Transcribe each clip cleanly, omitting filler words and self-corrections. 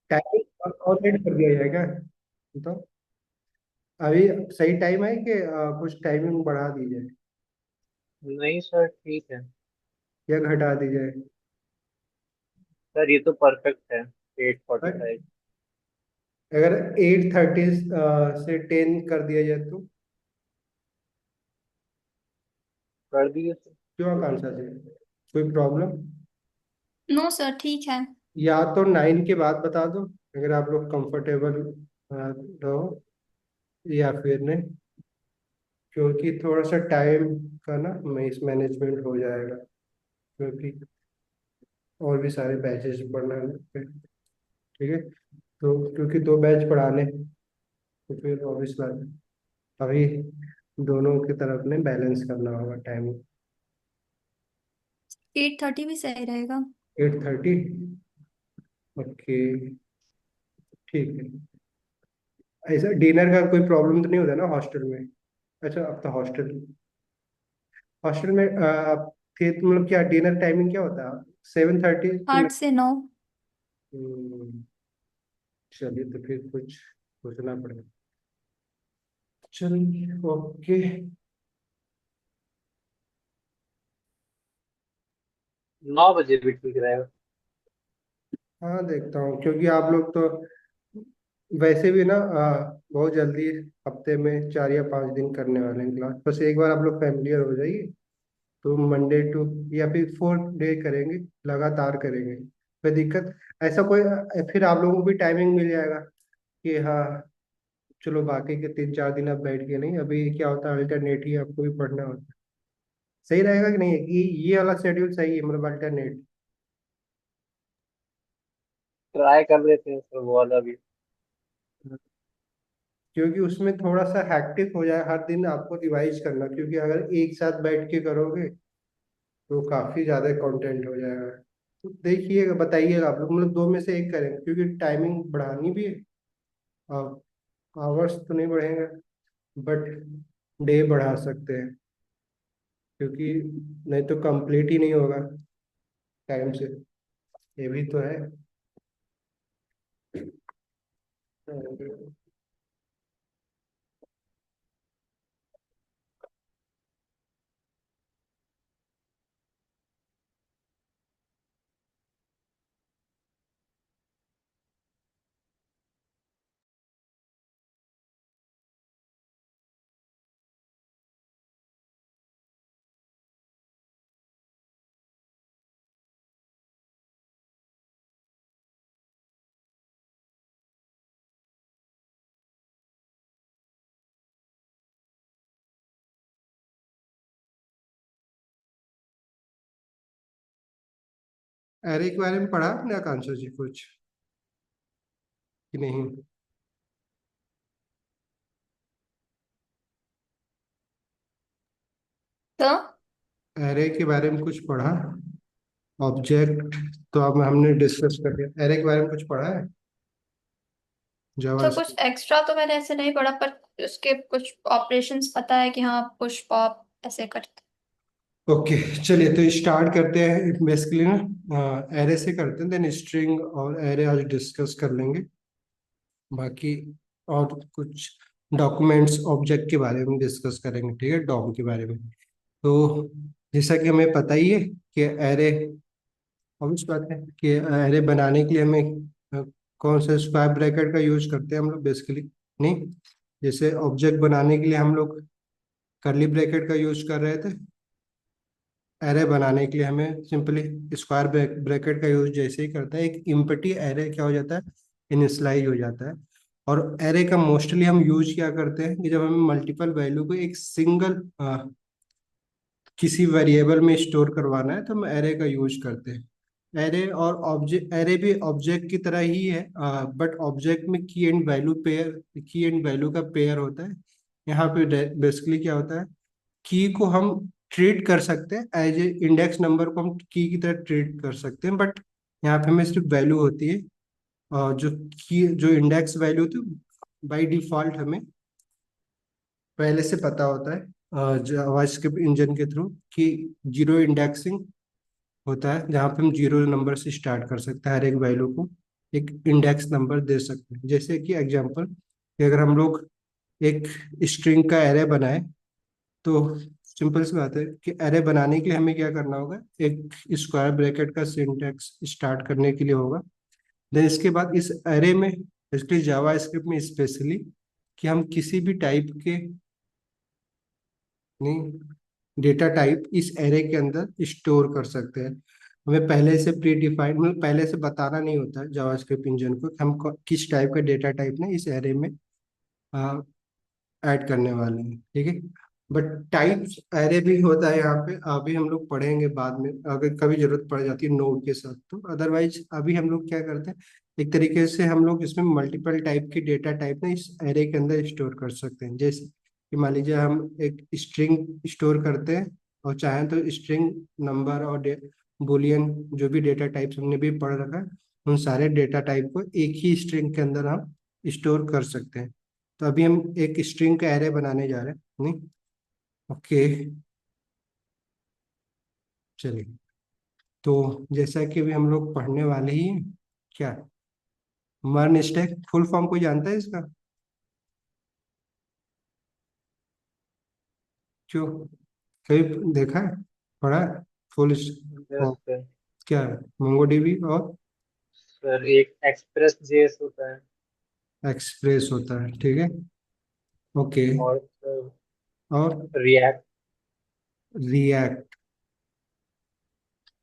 Timing और late कर दिया जाए क्या? तो अभी सही टाइम है कि कुछ टाइमिंग बढ़ा दी जाए नहीं सर, ठीक है। या घटा दी जाए? सर ये तो परफेक्ट है, 8:45। बट अगर 8:30 से 10 कर दिया जाए तो? कर दिए सर। क्यों आकांक्षा जी, कोई प्रॉब्लम? नो सर, ठीक है। या तो 9 के बाद बता दो अगर आप लोग कंफर्टेबल रहो, या फिर नहीं, क्योंकि थोड़ा सा टाइम का ना मिस मैनेजमेंट हो जाएगा, क्योंकि और भी सारे बैचेस पढ़ना है। ठीक है, तो क्योंकि 2 बैच पढ़ाने, तो फिर ऑब्वियस बात है, अभी दोनों की तरफ ने बैलेंस करना होगा टाइम। 8:30 भी सही रहेगा। 8:30, ओके, ठीक है। ऐसा डिनर का कोई प्रॉब्लम तो नहीं होता ना हॉस्टल में? अच्छा, अब तो हॉस्टल हॉस्टल में आप थे तो मतलब क्या डिनर टाइमिंग क्या होता है? 7:30 to 8 से 9। 9? चलिए, तो फिर कुछ सोचना पड़ेगा। चलिए, ओके। 9 बजे भी ठीक रहेगा। हाँ, देखता हूँ, क्योंकि आप लोग तो वैसे भी ना बहुत जल्दी हफ्ते में 4 या 5 दिन करने वाले हैं क्लास। बस एक बार आप लोग फैमिलियर हो जाइए, तो मंडे टू या फिर 4 डे करेंगे, लगातार करेंगे, कोई दिक्कत ऐसा कोई फिर आप लोगों को भी टाइमिंग मिल जाएगा कि हाँ, चलो बाकी के 3-4 दिन आप बैठ के नहीं, अभी क्या होता है अल्टरनेट ही आपको भी पढ़ना होता है। सही रहेगा कि नहीं है कि ये वाला शेड्यूल सही है, मतलब अल्टरनेट? ट्राई कर लेते हैं सर वो वाला भी। क्योंकि उसमें थोड़ा सा हैक्टिक हो जाए हर दिन आपको रिवाइज करना, क्योंकि अगर एक साथ बैठ के करोगे तो काफी ज्यादा कंटेंट हो जाएगा। तो देखिएगा, बताइएगा आप लोग, मतलब 2 में से 1 करेंगे, क्योंकि टाइमिंग बढ़ानी भी है। आवर्स तो नहीं बढ़ेंगे, बट डे बढ़ा सकते हैं, क्योंकि नहीं तो कंप्लीट ही नहीं होगा टाइम से, ये भी तो है। एरे के बारे में पढ़ा आपने आकांक्षा जी कुछ कि नहीं? तो एरे के बारे में कुछ पढ़ा? ऑब्जेक्ट तो अब हमने डिस्कस कर लिया, एरे के बारे में कुछ पढ़ा है? जावा। तो कुछ एक्स्ट्रा तो मैंने ऐसे नहीं पढ़ा, पर उसके कुछ ऑपरेशंस पता है कि हाँ पुश पॉप ऐसे करते। ओके, चलिए तो स्टार्ट करते हैं बेसिकली ना, एरे से करते हैं, देन स्ट्रिंग और एरे आज डिस्कस कर लेंगे। बाकी और कुछ डॉक्यूमेंट्स ऑब्जेक्ट के बारे में डिस्कस करेंगे, ठीक है, डॉम के बारे में। तो जैसा कि हमें पता ही है कि एरे, ऑब्वियस बात है कि एरे बनाने के लिए हमें कौन सा स्क्वायर ब्रैकेट का यूज करते हैं हम लोग बेसिकली, नहीं? जैसे ऑब्जेक्ट बनाने के लिए हम लोग कर्ली ब्रैकेट का यूज कर रहे थे, एरे बनाने के लिए हमें सिंपली स्क्वायर ब्रैकेट का यूज जैसे ही करता है, एक इम्पटी एरे क्या हो जाता है, इनिशियलाइज हो जाता है। और एरे का मोस्टली हम यूज क्या करते हैं कि जब हमें मल्टीपल वैल्यू को एक सिंगल किसी वेरिएबल में स्टोर करवाना है, तो हम एरे का यूज करते हैं। एरे और ऑब्जेक्ट, एरे भी ऑब्जेक्ट की तरह ही है, बट ऑब्जेक्ट में की एंड वैल्यू पेयर, की एंड वैल्यू का पेयर होता है। यहाँ पे बेसिकली क्या होता है, की को हम ट्रीट कर सकते हैं एज ए इंडेक्स नंबर को हम की की तरह ट्रीट कर सकते हैं, बट यहाँ पे हमें सिर्फ वैल्यू होती है। जो की जो इंडेक्स वैल्यू होती है बाई डिफॉल्ट हमें पहले से पता होता है जावास्क्रिप्ट इंजन के थ्रू, कि जीरो इंडेक्सिंग होता है, जहाँ पे हम जीरो नंबर से स्टार्ट कर सकते हैं हर एक वैल्यू को, एक इंडेक्स नंबर दे सकते हैं। जैसे कि एग्जांपल कि अगर हम लोग एक स्ट्रिंग का एरे बनाए, तो सिंपल सी बात है कि एरे बनाने के लिए हमें क्या करना होगा, एक स्क्वायर ब्रैकेट का सिंटैक्स स्टार्ट करने के लिए होगा। देन इसके बाद इस एरे में, इसके जावा स्क्रिप्ट में स्पेशली, कि हम किसी भी टाइप के नहीं डेटा टाइप इस एरे के अंदर स्टोर कर सकते हैं। हमें पहले से प्री डिफाइंड, मतलब पहले से बताना नहीं होता है जावास्क्रिप्ट इंजन को कि हम किस टाइप का डेटा टाइप ना इस एरे में ऐड करने वाले हैं, ठीक है। बट टाइप्स एरे भी होता है यहाँ पे, अभी हम लोग पढ़ेंगे बाद में अगर कभी जरूरत पड़ जाती है नोड के साथ। तो अदरवाइज अभी हम लोग क्या करते हैं, एक तरीके से हम लोग इसमें मल्टीपल टाइप की डेटा टाइप ना इस एरे के अंदर स्टोर कर सकते हैं। जैसे कि मान लीजिए हम एक स्ट्रिंग स्टोर करते हैं, और चाहें तो स्ट्रिंग नंबर और बुलियन जो भी डेटा टाइप्स हमने भी पढ़ रखा है, उन सारे डेटा टाइप को एक ही स्ट्रिंग के अंदर हम स्टोर कर सकते हैं। तो अभी हम एक स्ट्रिंग का एरे बनाने जा रहे हैं, नहीं? ओके, चलिए। तो जैसा कि अभी हम लोग पढ़ने वाले ही हैं, क्या मर्न स्टैक फुल फॉर्म कोई जानता है इसका? क्यों, कभी देखा है, पढ़ा है? Full yes sir. क्या है, मोंगोडीबी और सर एक एक्सप्रेस जेएस होता है, एक्सप्रेस होता है, ठीक है। ओके, और सर और रिएक्ट रिएक्ट,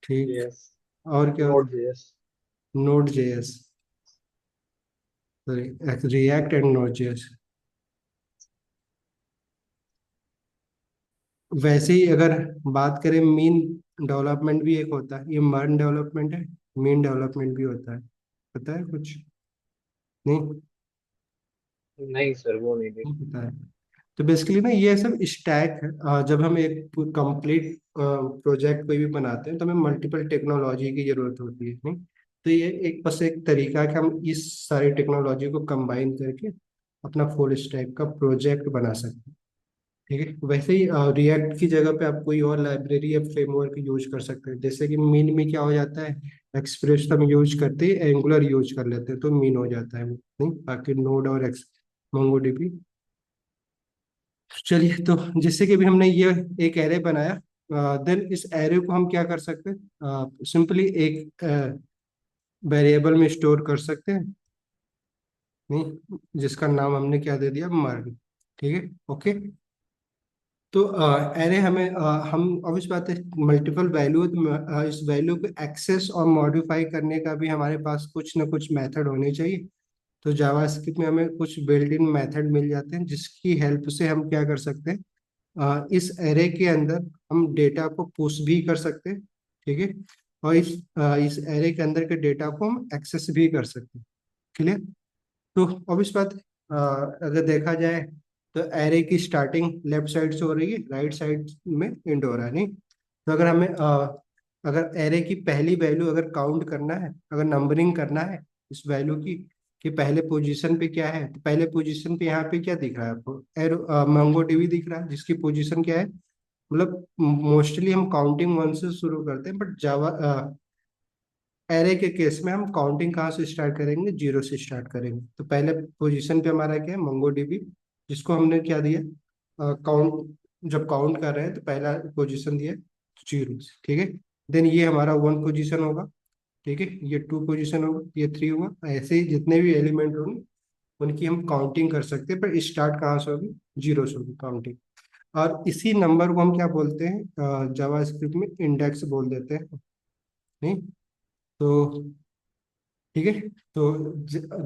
ठीक। जेएस, और क्या नोड होता जेएस। है, node JS, sorry, react and node JS. वैसे ही अगर बात करें मीन डेवलपमेंट भी एक होता है, ये मर्न डेवलपमेंट है, मीन डेवलपमेंट भी होता है, पता है कुछ? नहीं, नहीं सर, वो नहीं नहीं देखा। पता है। तो बेसिकली ना ये सब स्टैक है। जब हम एक कंप्लीट प्रोजेक्ट कोई भी बनाते हैं तो हमें मल्टीपल टेक्नोलॉजी की जरूरत होती है, नहीं? तो ये एक बस एक तरीका है कि हम इस सारी टेक्नोलॉजी को कंबाइन करके अपना फुल स्टैक का प्रोजेक्ट बना सकते हैं, ठीक है। वैसे ही रिएक्ट की जगह पे आप कोई और लाइब्रेरी या फ्रेमवर्क यूज कर सकते हैं। जैसे कि मीन में क्या हो जाता है, एक्सप्रेस हम यूज करते हैं, एंगुलर यूज कर लेते हैं तो मीन हो जाता है वो, नहीं? बाकी नोड और एक्स मोंगोडीबी। चलिए, तो जैसे कि अभी हमने ये एक एरे बनाया, देन इस एरे को हम क्या कर सकते हैं, सिंपली एक वेरिएबल में स्टोर कर सकते हैं, नहीं? जिसका नाम हमने क्या दे दिया, मर्न, ठीक है। ओके, तो एरे हमें हम ऑब्वियस बात है मल्टीपल वैल्यू, इस वैल्यू को एक्सेस और मॉडिफाई करने का भी हमारे पास कुछ ना कुछ मेथड होने चाहिए। तो जावास्क्रिप्ट में हमें कुछ बिल्ट इन मेथड मिल जाते हैं जिसकी हेल्प से हम क्या कर सकते हैं, इस एरे के अंदर हम डेटा को पुश भी कर सकते हैं, ठीक है। और इस एरे के अंदर के डेटा को हम एक्सेस भी कर सकते हैं, क्लियर? तो ऑब्वियस बात है, अगर देखा जाए तो एरे की स्टार्टिंग लेफ्ट साइड से हो रही है, राइट साइड में एंड हो रहा है, नहीं? तो अगर हमें अगर एरे की पहली वैल्यू अगर काउंट करना है, अगर नंबरिंग करना है इस वैल्यू की कि पहले पोजीशन पे क्या है, तो पहले पोजीशन पे यहाँ पे क्या दिख रहा है आपको, एरो मंगो डीबी दिख रहा है जिसकी पोजीशन क्या है। मतलब मोस्टली हम काउंटिंग वन से शुरू करते हैं, बट जावा एरे के केस में हम काउंटिंग कहाँ से स्टार्ट करेंगे, जीरो से स्टार्ट करेंगे। तो पहले पोजीशन पे हमारा क्या है, मंगो डीबी, जिसको हमने क्या दिया, काउंट, जब काउंट कर रहे हैं तो पहला पोजीशन दिया जीरो, ठीक है। देन ये हमारा वन पोजीशन होगा, ठीक है, ये टू पोजीशन होगा, ये थ्री होगा, ऐसे ही जितने भी एलिमेंट होंगे उनकी हम काउंटिंग कर सकते हैं, पर स्टार्ट कहाँ से होगी, जीरो से होगी काउंटिंग। और इसी नंबर को हम क्या बोलते हैं, जावा स्क्रिप्ट में इंडेक्स बोल देते हैं, नहीं? तो ठीक है, तो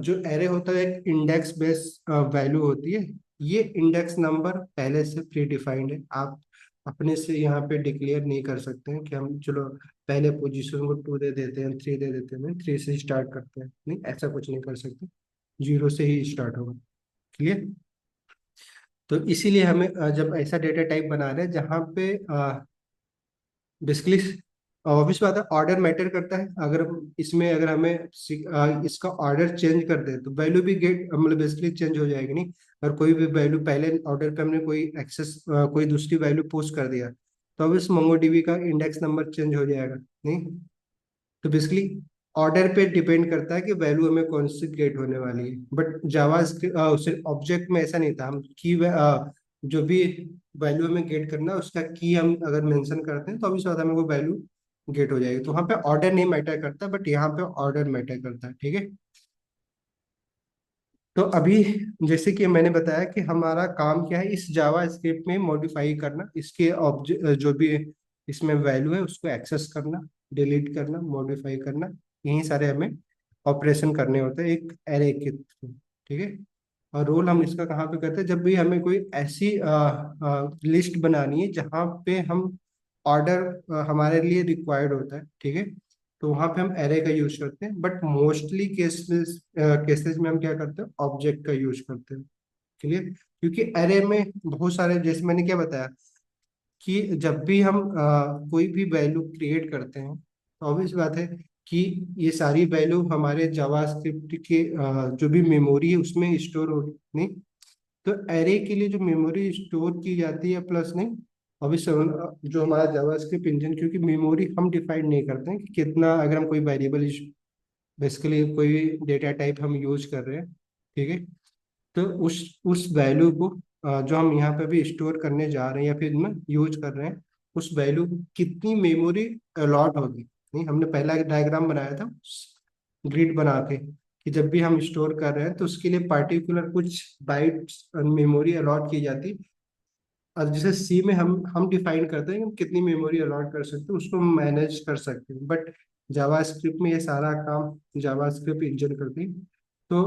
जो एरे होता है एक इंडेक्स बेस वैल्यू होती है। ये इंडेक्स नंबर पहले से प्री डिफाइंड है, आप अपने से यहाँ पे डिक्लेयर नहीं कर सकते हैं कि हम चलो पहले पोजीशन को टू दे देते हैं, थ्री दे देते हैं, थ्री से स्टार्ट करते हैं, नहीं, ऐसा कुछ नहीं कर सकते, जीरो से ही स्टार्ट होगा, क्लियर? तो इसीलिए हमें जब ऐसा डेटा टाइप बना रहे हैं जहाँ पे बेसिकली ऑब्वियस बात है ऑर्डर मैटर करता है। अगर इसमें अगर हमें इसका ऑर्डर चेंज कर दे तो वैल्यू भी गेट मतलब बेसिकली चेंज हो जाएगी, नहीं? अगर कोई भी वैल्यू पहले ऑर्डर पे हमने कोई एक्सेस कोई दूसरी वैल्यू पोस्ट कर दिया तो अब इस मोंगोडीबी का इंडेक्स नंबर चेंज हो जाएगा, नहीं? तो बेसिकली ऑर्डर पे डिपेंड करता है कि वैल्यू हमें कौन सी गेट होने वाली है। बट जावा सिर्फ ऑब्जेक्ट में ऐसा नहीं था, हम की जो भी वैल्यू हमें गेट करना है उसका की हम अगर मेंशन करते हैं तो अभी साथ हमें वो वैल्यू गेट हो जाएगी। तो वहाँ पे ऑर्डर नहीं मैटर करता, बट यहाँ पे ऑर्डर मैटर करता है, ठीक है। तो अभी जैसे कि मैंने बताया कि हमारा काम क्या है, इस जावा स्क्रिप्ट में मॉडिफाई करना, इसके ऑब्जेक्ट जो भी इसमें वैल्यू है उसको एक्सेस करना, डिलीट करना, मॉडिफाई करना, यही सारे हमें ऑपरेशन करने होते हैं एक एरे के थ्रू, ठीक है। और रोल हम इसका कहाँ पे करते हैं, जब भी हमें कोई ऐसी लिस्ट बनानी है जहाँ पे हम ऑर्डर हमारे लिए रिक्वायर्ड होता है, ठीक है, तो वहाँ पे हम एरे का यूज करते हैं। बट मोस्टली केसेस केसेस में हम क्या करते हैं, ऑब्जेक्ट का यूज करते हैं, क्लियर। क्योंकि एरे में बहुत सारे, जैसे मैंने क्या बताया कि जब भी हम कोई भी वैल्यू क्रिएट करते हैं तो ऑब्वियस बात है कि ये सारी वैल्यू हमारे जावास्क्रिप्ट के जो भी मेमोरी है उसमें स्टोर होगी, नहीं। तो एरे के लिए जो मेमोरी स्टोर की जाती है प्लस नहीं, अभी जो हमारा जावास्क्रिप्ट इंजन, क्योंकि मेमोरी हम डिफाइन नहीं करते हैं कि कितना, अगर हम कोई वेरिएबल बेसिकली कोई डेटा टाइप हम यूज कर रहे हैं, ठीक है, तो उस वैल्यू को जो हम यहाँ पे भी स्टोर करने जा रहे हैं या फिर में यूज कर रहे हैं, उस वैल्यू को कितनी मेमोरी अलॉट होगी, नहीं, हमने पहला एक डायग्राम बनाया था ग्रिड बना के कि जब भी हम स्टोर कर रहे हैं तो उसके लिए पार्टिकुलर कुछ बाइट्स मेमोरी अलॉट की जाती। और जैसे सी में हम डिफाइन करते हैं कि हम कितनी मेमोरी अलॉट कर सकते हैं, उसको मैनेज कर सकते हैं। बट जावास्क्रिप्ट में ये सारा काम जावास्क्रिप्ट इंजन करती है। तो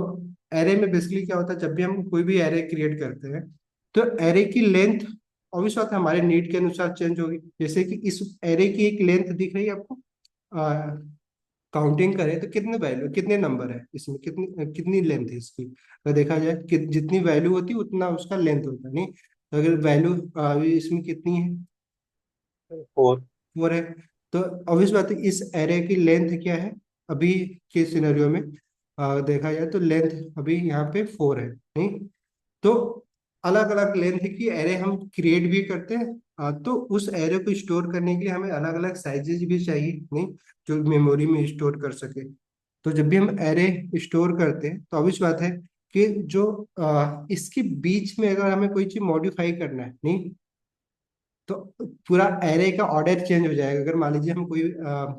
एरे में बेसिकली क्या होता है, जब भी हम कोई भी एरे क्रिएट करते हैं तो एरे की लेंथ ऑब्वियस बात है हमारे नीड के अनुसार चेंज होगी। जैसे कि इस एरे की एक लेंथ दिख रही है आपको, काउंटिंग करें तो कितने वैल्यू, कितने नंबर है इसमें, कितनी कितनी लेंथ है इसकी, अगर देखा जाए कि जितनी वैल्यू होती है उतना उसका लेंथ होता है, नहीं। तो अगर वैल्यू इसमें कितनी है, 4। 4 है, तो ऑब्वियस बात है इस एरे की लेंथ क्या है, अभी के सिनेरियो में देखा जाए तो लेंथ अभी यहाँ पे 4 है, नहीं। तो अलग अलग लेंथ की एरे हम क्रिएट भी करते हैं, तो उस एरे को स्टोर करने के लिए हमें अलग अलग साइजेस भी चाहिए, नहीं, जो मेमोरी में स्टोर कर सके। तो जब भी हम एरे स्टोर करते हैं तो ऑब्वियस बात है कि जो इसके बीच में अगर हमें कोई चीज मॉडिफाई करना है, नहीं, तो पूरा एरे का ऑर्डर चेंज हो जाएगा। अगर मान लीजिए हम कोई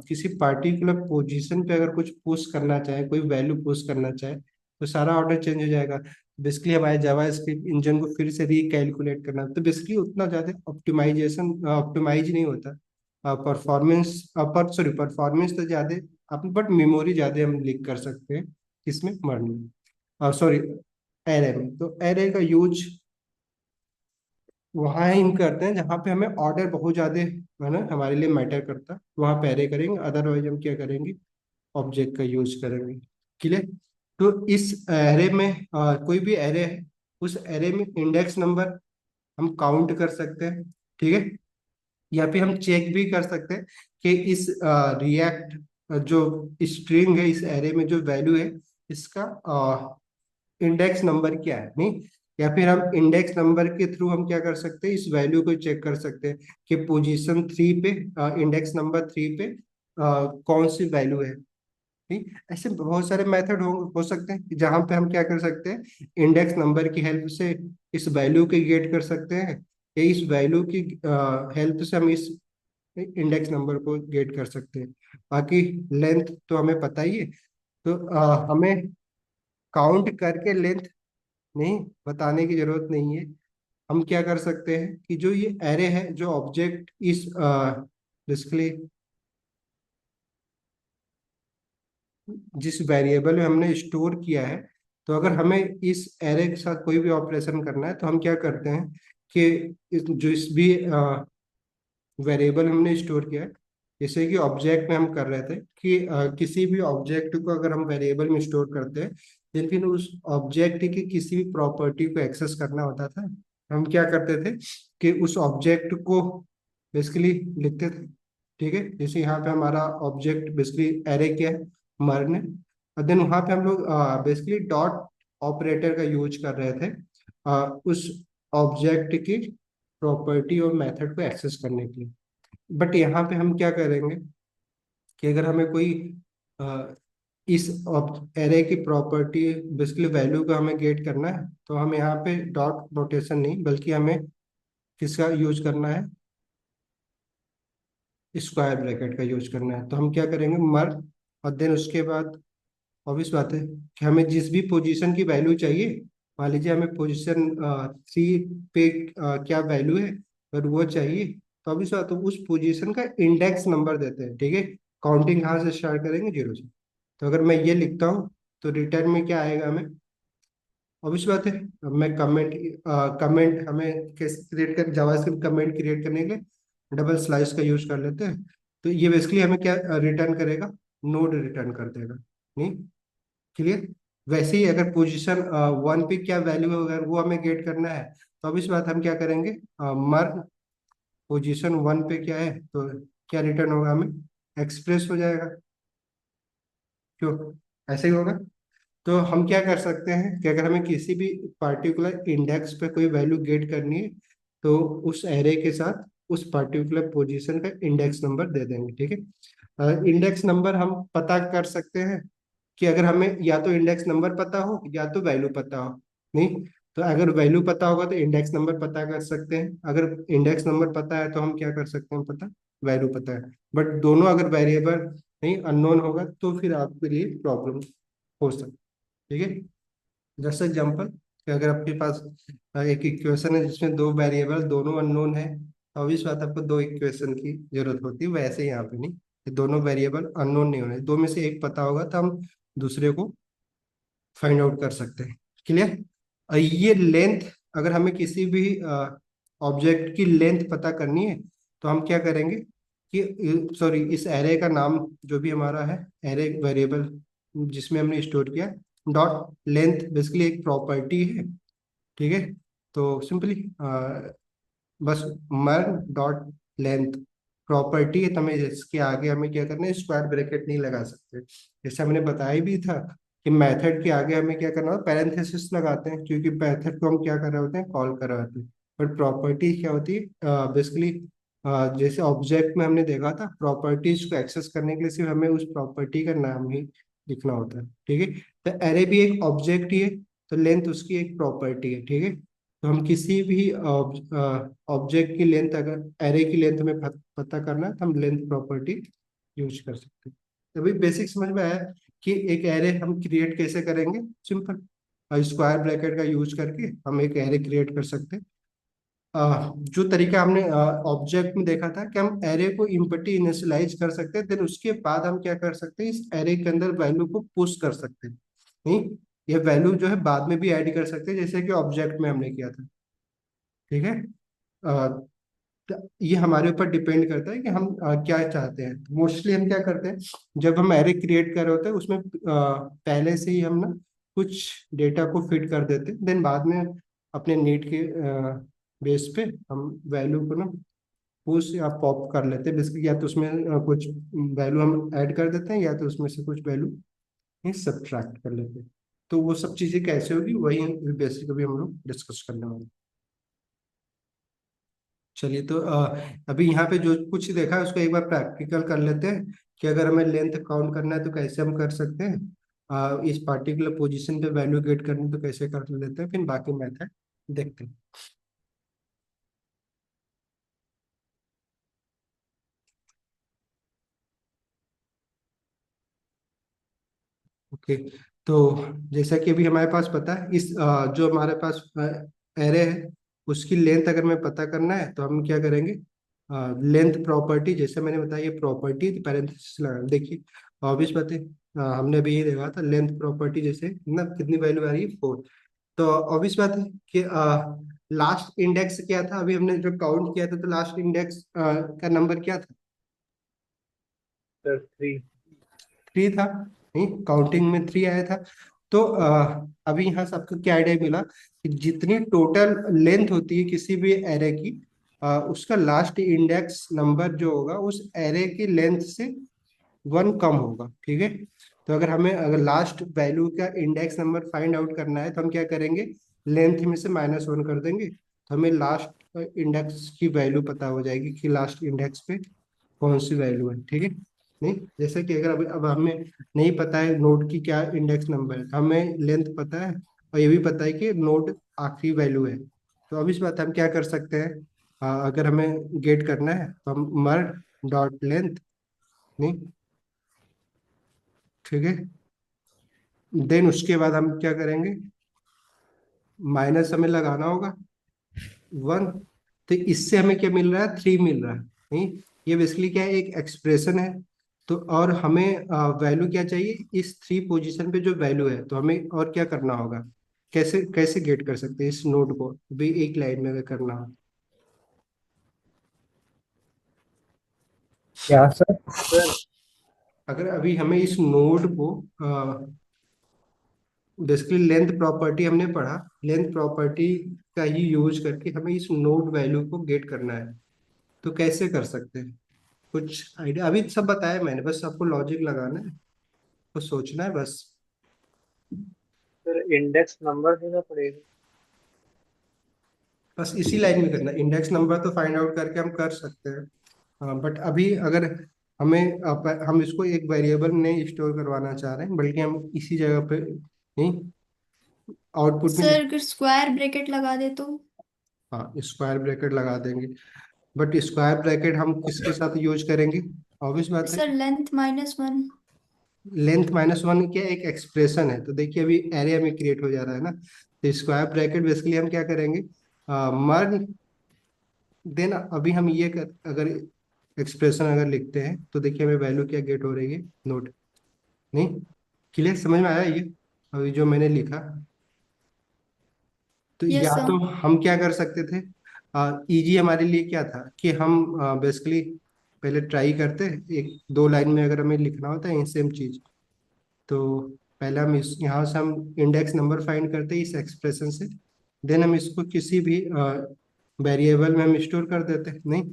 किसी पार्टिकुलर पोजीशन पे अगर कुछ पुश करना चाहे, कोई वैल्यू पुश करना चाहे, तो सारा ऑर्डर चेंज हो जाएगा। बेसिकली हमारे जावास्क्रिप्ट इंजन को फिर से रिकैलकुलेट करना, तो बेसिकली उतना ज़्यादा ऑप्टिमाइज नहीं होता। परफॉर्मेंस पर सॉरी परफॉर्मेंस तो ज़्यादा आप, बट मेमोरी ज़्यादा हम लीक कर सकते हैं किसमें, मर्ज में, सॉरी एरे में। तो एरे का यूज वहाँ ही हम करते हैं जहाँ पे हमें ऑर्डर बहुत ज्यादा है ना हमारे लिए मैटर करता है, वहाँ पे एरे करेंगे। अदरवाइज हम क्या करेंगे, ऑब्जेक्ट का यूज करेंगे, क्लियर। तो इस एरे में कोई भी एरे है, उस एरे में इंडेक्स नंबर हम काउंट कर सकते हैं, ठीक है। या फिर हम चेक भी कर सकते हैं कि इस रिएक्ट जो स्ट्रिंग है, इस एरे में जो वैल्यू है इसका इंडेक्स नंबर क्या है, नहीं। या फिर हम इंडेक्स नंबर के थ्रू हम क्या कर सकते हैं, इस वैल्यू को चेक कर सकते हैं कि पोजीशन 3 पे, इंडेक्स नंबर 3 पे कौन सी वैल्यू है, नहीं। ऐसे बहुत सारे मेथड हो सकते हैं जहाँ पे हम क्या कर सकते हैं, इंडेक्स नंबर की हेल्प से इस वैल्यू के गेट कर सकते हैं, या इस वैल्यू की हेल्प से हम इस इंडेक्स नंबर को गेट कर सकते हैं। बाकी लेंथ तो हमें पता ही है, तो हमें काउंट करके लेंथ नहीं बताने की जरूरत नहीं है। हम क्या कर सकते हैं कि जो ये एरे है, जो ऑब्जेक्ट इस बेसिकली जिस वेरिएबल में हमने स्टोर किया है, तो अगर हमें इस एरे के साथ कोई भी ऑपरेशन करना है तो हम क्या करते हैं कि जो इस भी वेरिएबल हमने स्टोर किया है, जैसे कि ऑब्जेक्ट में हम कर रहे थे कि किसी भी ऑब्जेक्ट को अगर हम वेरिएबल में स्टोर करते हैं, लेकिन उस ऑब्जेक्ट की किसी भी प्रॉपर्टी को एक्सेस करना होता था, हम क्या करते थे कि उस ऑब्जेक्ट को बेसिकली लिखते थे, ठीक है। जैसे यहाँ पे हमारा ऑब्जेक्ट बेसिकली एरे क्या है, मर्न है, और देन वहाँ पे हम लोग बेसिकली डॉट ऑपरेटर का यूज कर रहे थे उस ऑब्जेक्ट की प्रॉपर्टी और मेथड को एक्सेस करने के लिए। बट यहाँ पे हम क्या करेंगे कि अगर हमें कोई इस एरे की प्रॉपर्टी बेसिकली वैल्यू का हमें गेट करना है, तो हम यहाँ पे डॉट नोटेशन नहीं बल्कि हमें किसका यूज करना है, स्क्वायर ब्रैकेट का यूज करना है। तो हम क्या करेंगे, मर, और देन उसके बाद ऑब्वियस बात है कि हमें जिस भी पोजीशन की वैल्यू चाहिए, मान लीजिए हमें पोजीशन 3 पे क्या वैल्यू है, अगर वो चाहिए तो ऑब्वियस बात है उस पोजीशन का इंडेक्स नंबर देते हैं, ठीक है। काउंटिंग कहाँ से स्टार्ट करेंगे, 0 से। तो अगर मैं ये लिखता हूँ तो रिटर्न में क्या आएगा हमें, ऑब्वियस बात है। अब मैं कमेंट हमें कैसे क्रिएट कर, जावास्क्रिप्ट कमेंट क्रिएट करने के लिए डबल स्लाइस का यूज कर लेते हैं। तो ये बेसिकली हमें क्या रिटर्न करेगा, नोड रिटर्न कर देगा। नहीं, क्लियर। वैसे ही अगर पोजीशन 1 पे क्या वैल्यू है अगर वो हमें गेट करना है, तो अब इस बात हम क्या करेंगे, मर पोजीशन 1 पे क्या है, तो क्या रिटर्न होगा हमें, एक्सप्रेस हो जाएगा। क्यों, ऐसे ही होगा। तो हम क्या कर सकते हैं कि अगर हमें किसी भी पार्टिकुलर इंडेक्स पे कोई वैल्यू गेट करनी है, तो उस एरे के साथ उस पर्टिकुलर पोजीशन का इंडेक्स नंबर दे देंगे, ठीक है। इंडेक्स नंबर हम पता कर सकते हैं कि अगर हमें या तो इंडेक्स नंबर पता हो या तो वैल्यू पता हो। नहीं, तो अगर वैल्यू पता होगा तो इंडेक्स नंबर पता कर सकते हैं, अगर इंडेक्स नंबर पता है तो हम क्या कर सकते हैं, पता, वैल्यू पता है। बट दोनों अगर वेरिएबल नहीं अननोन होगा तो फिर आपके लिए प्रॉब्लम हो सकती है, ठीक है। जैसे एग्जांपल कि अगर आपके पास एक इक्वेशन है जिसमें दो वेरिएबल दोनों अननोन है, तो obvious बात है, आपको दो इक्वेशन की जरूरत होती है। वैसे यहाँ पे नहीं, ये दोनों वेरिएबल अननोन नहीं होने, दो में से एक पता होगा तो हम दूसरे को फाइंड आउट कर सकते हैं। क्लियर। ये लेंथ, अगर हमें किसी भी ऑब्जेक्ट की लेंथ पता करनी है तो हम क्या करेंगे कि सॉरी, इस एरे का नाम जो भी हमारा है, एरे वेरिएबल जिसमें हमने स्टोर किया, डॉट लेंथ बेसिकली एक प्रॉपर्टी है, ठीक है। तो सिंपली बस मर डॉट लेंथ प्रॉपर्टी है, तो हमें इसके आगे हमें क्या करना है, स्क्वायर ब्रैकेट नहीं लगा सकते। जैसे हमने बताया भी था कि मेथड के आगे हमें क्या करना होता है, पैरेंथेसिस लगाते हैं, क्योंकि मेथड को हम क्या कर रहे होते हैं, कॉल कर रहे होते हैं। बट प्रॉपर्टी क्या होती है, बेसिकली जैसे ऑब्जेक्ट में हमने देखा था, प्रॉपर्टीज को एक्सेस करने के लिए सिर्फ हमें उस प्रॉपर्टी का नाम ही लिखना होता है, ठीक है। तो एरे भी एक ऑब्जेक्ट ही है, तो लेंथ उसकी एक प्रॉपर्टी है, ठीक है। तो हम किसी भी ऑब्जेक्ट की लेंथ, अगर एरे की लेंथ हमें पता करना है तो हम लेंथ प्रॉपर्टी यूज कर सकते हैं। अभी बेसिक समझ में आया कि एक एरे हम क्रिएट कैसे करेंगे, सिंपल स्क्वायर ब्रैकेट का यूज करके हम एक एरे क्रिएट कर सकते हैं। जो तरीका हमने ऑब्जेक्ट में देखा था कि हम एरे को इम्पटी इनिशियलाइज कर सकते हैं, देन उसके बाद हम क्या कर सकते हैं, इस एरे के अंदर वैल्यू को पुश कर सकते हैं। नहीं, ये वैल्यू जो है बाद में भी ऐड कर सकते हैं, जैसे कि ऑब्जेक्ट में हमने किया था, ठीक है। अ, तो ये हमारे ऊपर डिपेंड करता है कि हम क्या चाहते हैं। मोस्टली हम क्या करते हैं, जब हम एरे क्रिएट कर रहे होते हैं उसमें पहले से ही हम ना कुछ डेटा को फिट कर देते हैं, देन बाद में अपने नीड के बेस पे हम वैल्यू को ना पुश या पॉप कर लेते हैं। बेसिकली या तो उसमें कुछ वैल्यू हम ऐड कर देते हैं या तो उसमें से कुछ वैल्यू ही सब्ट्रैक्ट कर लेते हैं। तो वो सब चीज़ें कैसे होगी वही बेसिक अभी हम लोग डिस्कस करने वाले हैं। चलिए, तो अभी यहाँ पे जो कुछ देखा है उसको एक बार प्रैक्टिकल कर लेते हैं कि अगर हमें लेंथ काउंट करना है तो कैसे हम कर सकते हैं, इस पर्टिकुलर पोजीशन पे वैल्यू गेट करनी है तो कैसे कर लेते हैं, फिर बाकी मेथड देखते हैं। ओके, तो जैसा कि अभी हमारे पास पता है, इस जो हमारे पास एरे है उसकी लेंथ अगर हमें पता करना है तो हम क्या करेंगे, लेंथ प्रॉपर्टी, जैसे मैंने बताया ये प्रॉपर्टी पैरेंथेसिस लगा, देखिए ऑब्वियस बात है। हमने अभी ये देखा था लेंथ प्रॉपर्टी, जैसे ना कितनी वैल्यू आ रही है, 4। तो ऑब्वियस बात है कि लास्ट इंडेक्स क्या था, अभी हमने जो काउंट किया था तो लास्ट इंडेक्स का नंबर क्या था, सर 3। 3 था। नहीं, काउंटिंग में 3 आया था। तो अभी यहाँ से आपको क्या आइडिया मिला कि जितनी टोटल लेंथ होती है किसी भी एरे की, उसका लास्ट इंडेक्स नंबर जो होगा उस एरे की लेंथ से 1 कम होगा, ठीक है। तो अगर हमें अगर लास्ट वैल्यू का इंडेक्स नंबर फाइंड आउट करना है तो हम क्या करेंगे, लेंथ में से -1 कर देंगे, तो हमें लास्ट इंडेक्स की वैल्यू पता हो जाएगी कि लास्ट इंडेक्स पे कौन सी वैल्यू है, ठीक है। नहीं, जैसे कि अगर अब हमें नहीं पता है नोड की क्या इंडेक्स नंबर है, हमें लेंथ पता है और ये भी पता है कि नोड आखिरी वैल्यू है, तो अब इस बात हम क्या कर सकते हैं, अगर हमें गेट करना है तो हम मर्ज डॉट लेंथ, नहीं, ठीक है, देन उसके बाद हम क्या करेंगे, माइनस हमें लगाना होगा 1, तो इससे हमें क्या मिल रहा है, 3 मिल रहा है, नहीं, ये बेसिकली क्या है, एक एक्सप्रेशन है। तो और हमें वैल्यू क्या चाहिए, इस 3 पोजीशन पे जो वैल्यू है, तो हमें और क्या करना होगा, कैसे कैसे गेट कर सकते हैं इस नोड को भी एक लाइन में अगर करना हो। क्या सर? सर अगर अभी हमें इस नोड को बेसिकली लेंथ प्रॉपर्टी हमने पढ़ा, लेंथ प्रॉपर्टी का ही यूज करके हमें इस नोड वैल्यू को गेट करना है, तो कैसे कर सकते हैं, कुछ आइडिया? अभी सब बताया मैंने, बस आपको लॉजिक लगाना है, तो सोचना है बस। सर इंडेक्स नंबर देना पड़ेगा। बस इसी लाइन में करना, इंडेक्स नंबर तो फाइंड आउट करके हम कर सकते हैं, हाँ, बट अभी अगर हमें हम इसको एक वेरिएबल नहीं स्टोर करवाना चाह रहे हैं, बल्कि हम इसी जगह पे नहीं आउटपुट में सर अगर स्क्वायर ब्रैकेट लगा दे तो? हाँ, स्क्वायर ब्रैकेट लगा देंगे, बट स्क्वायर ब्रैकेट हम किसके साथ यूज करेंगे, ऑब्वियस बात है, सर लेंथ -1। लेंथ -1 क्या एक एक्सप्रेशन है, तो देखिए अभी एरिया में क्रिएट हो जा रहा है ना, तो स्क्वायर ब्रैकेट बेसिकली हम क्या करेंगे, मर्ज, देन अभी हम ये अगर एक्सप्रेशन अगर लिखते हैं तो देखिए हमें वैल्यू क्या गेट हो रही है, नोट, नहीं, क्लियर समझ में आया ये अभी जो मैंने लिखा। तो यस या सर। तो हम क्या कर सकते थे, इजी हमारे लिए क्या था कि हम बेसिकली पहले ट्राई करते, एक दो लाइन में अगर हमें लिखना होता है सेम चीज, तो पहले हम इस यहाँ से हम इंडेक्स नंबर फाइंड करते हैं इस एक्सप्रेशन से, देन हम इसको किसी भी वेरिएबल में हम स्टोर कर देते, नहीं,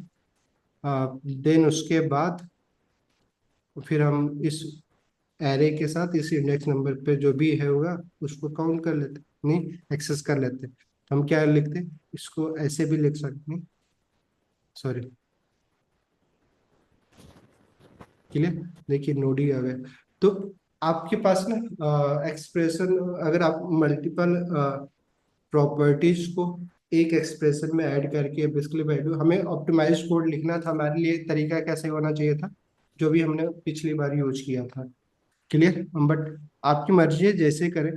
देन उसके बाद फिर हम इस एरे के साथ इस इंडेक्स नंबर पे जो भी है होगा उसको काउंट कर लेते, नहीं, एक्सेस कर लेते, हम क्या लिखते, इसको ऐसे भी लिख सकते हैं, सॉरी, क्लियर, देखिए नोड ही आ गया। तो आपके पास ना एक्सप्रेशन, अगर आप मल्टीपल प्रॉपर्टीज को एक एक्सप्रेशन में ऐड करके बेसिकली वैल्यू, हमें ऑप्टिमाइज कोड लिखना था, हमारे लिए तरीका कैसे होना चाहिए था, जो भी हमने पिछली बार यूज किया था, क्लियर, बट आपकी मर्जी है जैसे करें,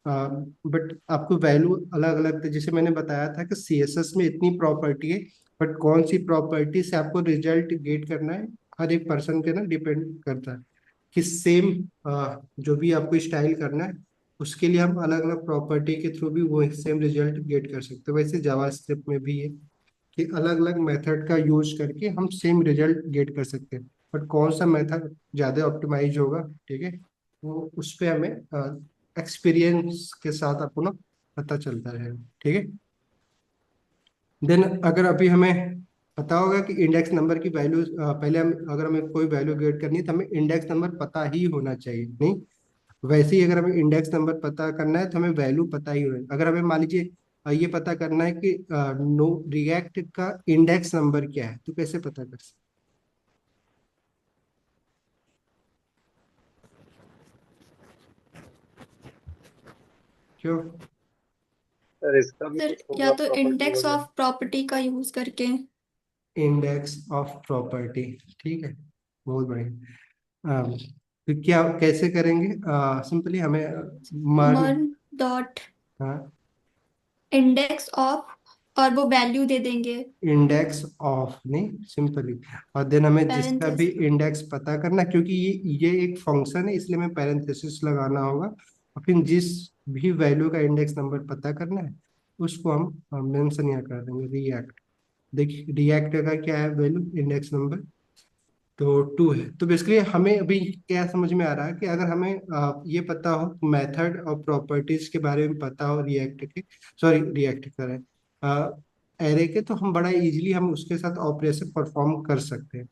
बट आपको वैल्यू अलग अलग थे, जैसे मैंने बताया था कि सीएसएस में इतनी प्रॉपर्टी है, बट कौन सी प्रॉपर्टी से आपको रिजल्ट गेट करना है, हर एक पर्सन पे ना डिपेंड करता है कि सेम जो भी आपको स्टाइल करना है, उसके लिए हम अलग अलग प्रॉपर्टी के थ्रू भी वो सेम रिजल्ट गेट कर सकते हैं। वैसे जावास्क्रिप्ट में भी है कि अलग अलग मेथड का यूज करके हम सेम रिजल्ट गेट कर सकते हैं, बट कौन सा मेथड ज़्यादा ऑप्टिमाइज होगा, ठीक है, वो उस पे हमें एक्सपीरियंस के साथ आपको ना पता चलता रहेगा, ठीक है। देन अगर अभी हमें पता होगा कि इंडेक्स नंबर की वैल्यू, पहले हम अगर हमें कोई वैल्यू गेट करनी है तो हमें इंडेक्स नंबर पता ही होना चाहिए, नहीं, वैसे ही अगर हमें इंडेक्स नंबर पता करना है तो हमें वैल्यू पता ही होना, अगर हमें मान लीजिए ये पता करना है कि नो रिएक्ट का इंडेक्स नंबर क्या है, तो कैसे पता कर सकते, क्यों, सर इसका भी सर कुछ या होगा तो प्रॉपर्टी इंडेक्स वगैरह। ऑफ प्रॉपर्टी का यूज करके। इंडेक्स ऑफ प्रॉपर्टी, ठीक है, बहुत बढ़िया, तो क्या कैसे करेंगे, सिंपली हमें मर्ज, मर्ज डॉट हाँ, इंडेक्स ऑफ, और वो वैल्यू दे देंगे इंडेक्स ऑफ, नहीं, सिंपली, और देन हमें जिसका भी पैरेंथेसिस। इंडेक्स पता करना, क्योंकि ये एक फंक्शन है इसलिए हमें पैरेंथेसिस लगाना होगा, और फिर जिस भी वैल्यू का इंडेक्स नंबर पता करना है उसको हम मेंशन यहाँ कर देंगे, रिएक्ट, देखिए रिएक्ट का क्या है वैल्यू, इंडेक्स नंबर तो 2 है। तो बेसिकली हमें अभी क्या समझ में आ रहा है कि अगर हमें ये पता हो मेथड और प्रॉपर्टीज के बारे में पता हो रिएक्ट के, सॉरी रिएक्ट करें एरे के, तो हम बड़ा इजीली हम उसके साथ ऑपरेशन परफॉर्म कर सकते हैं,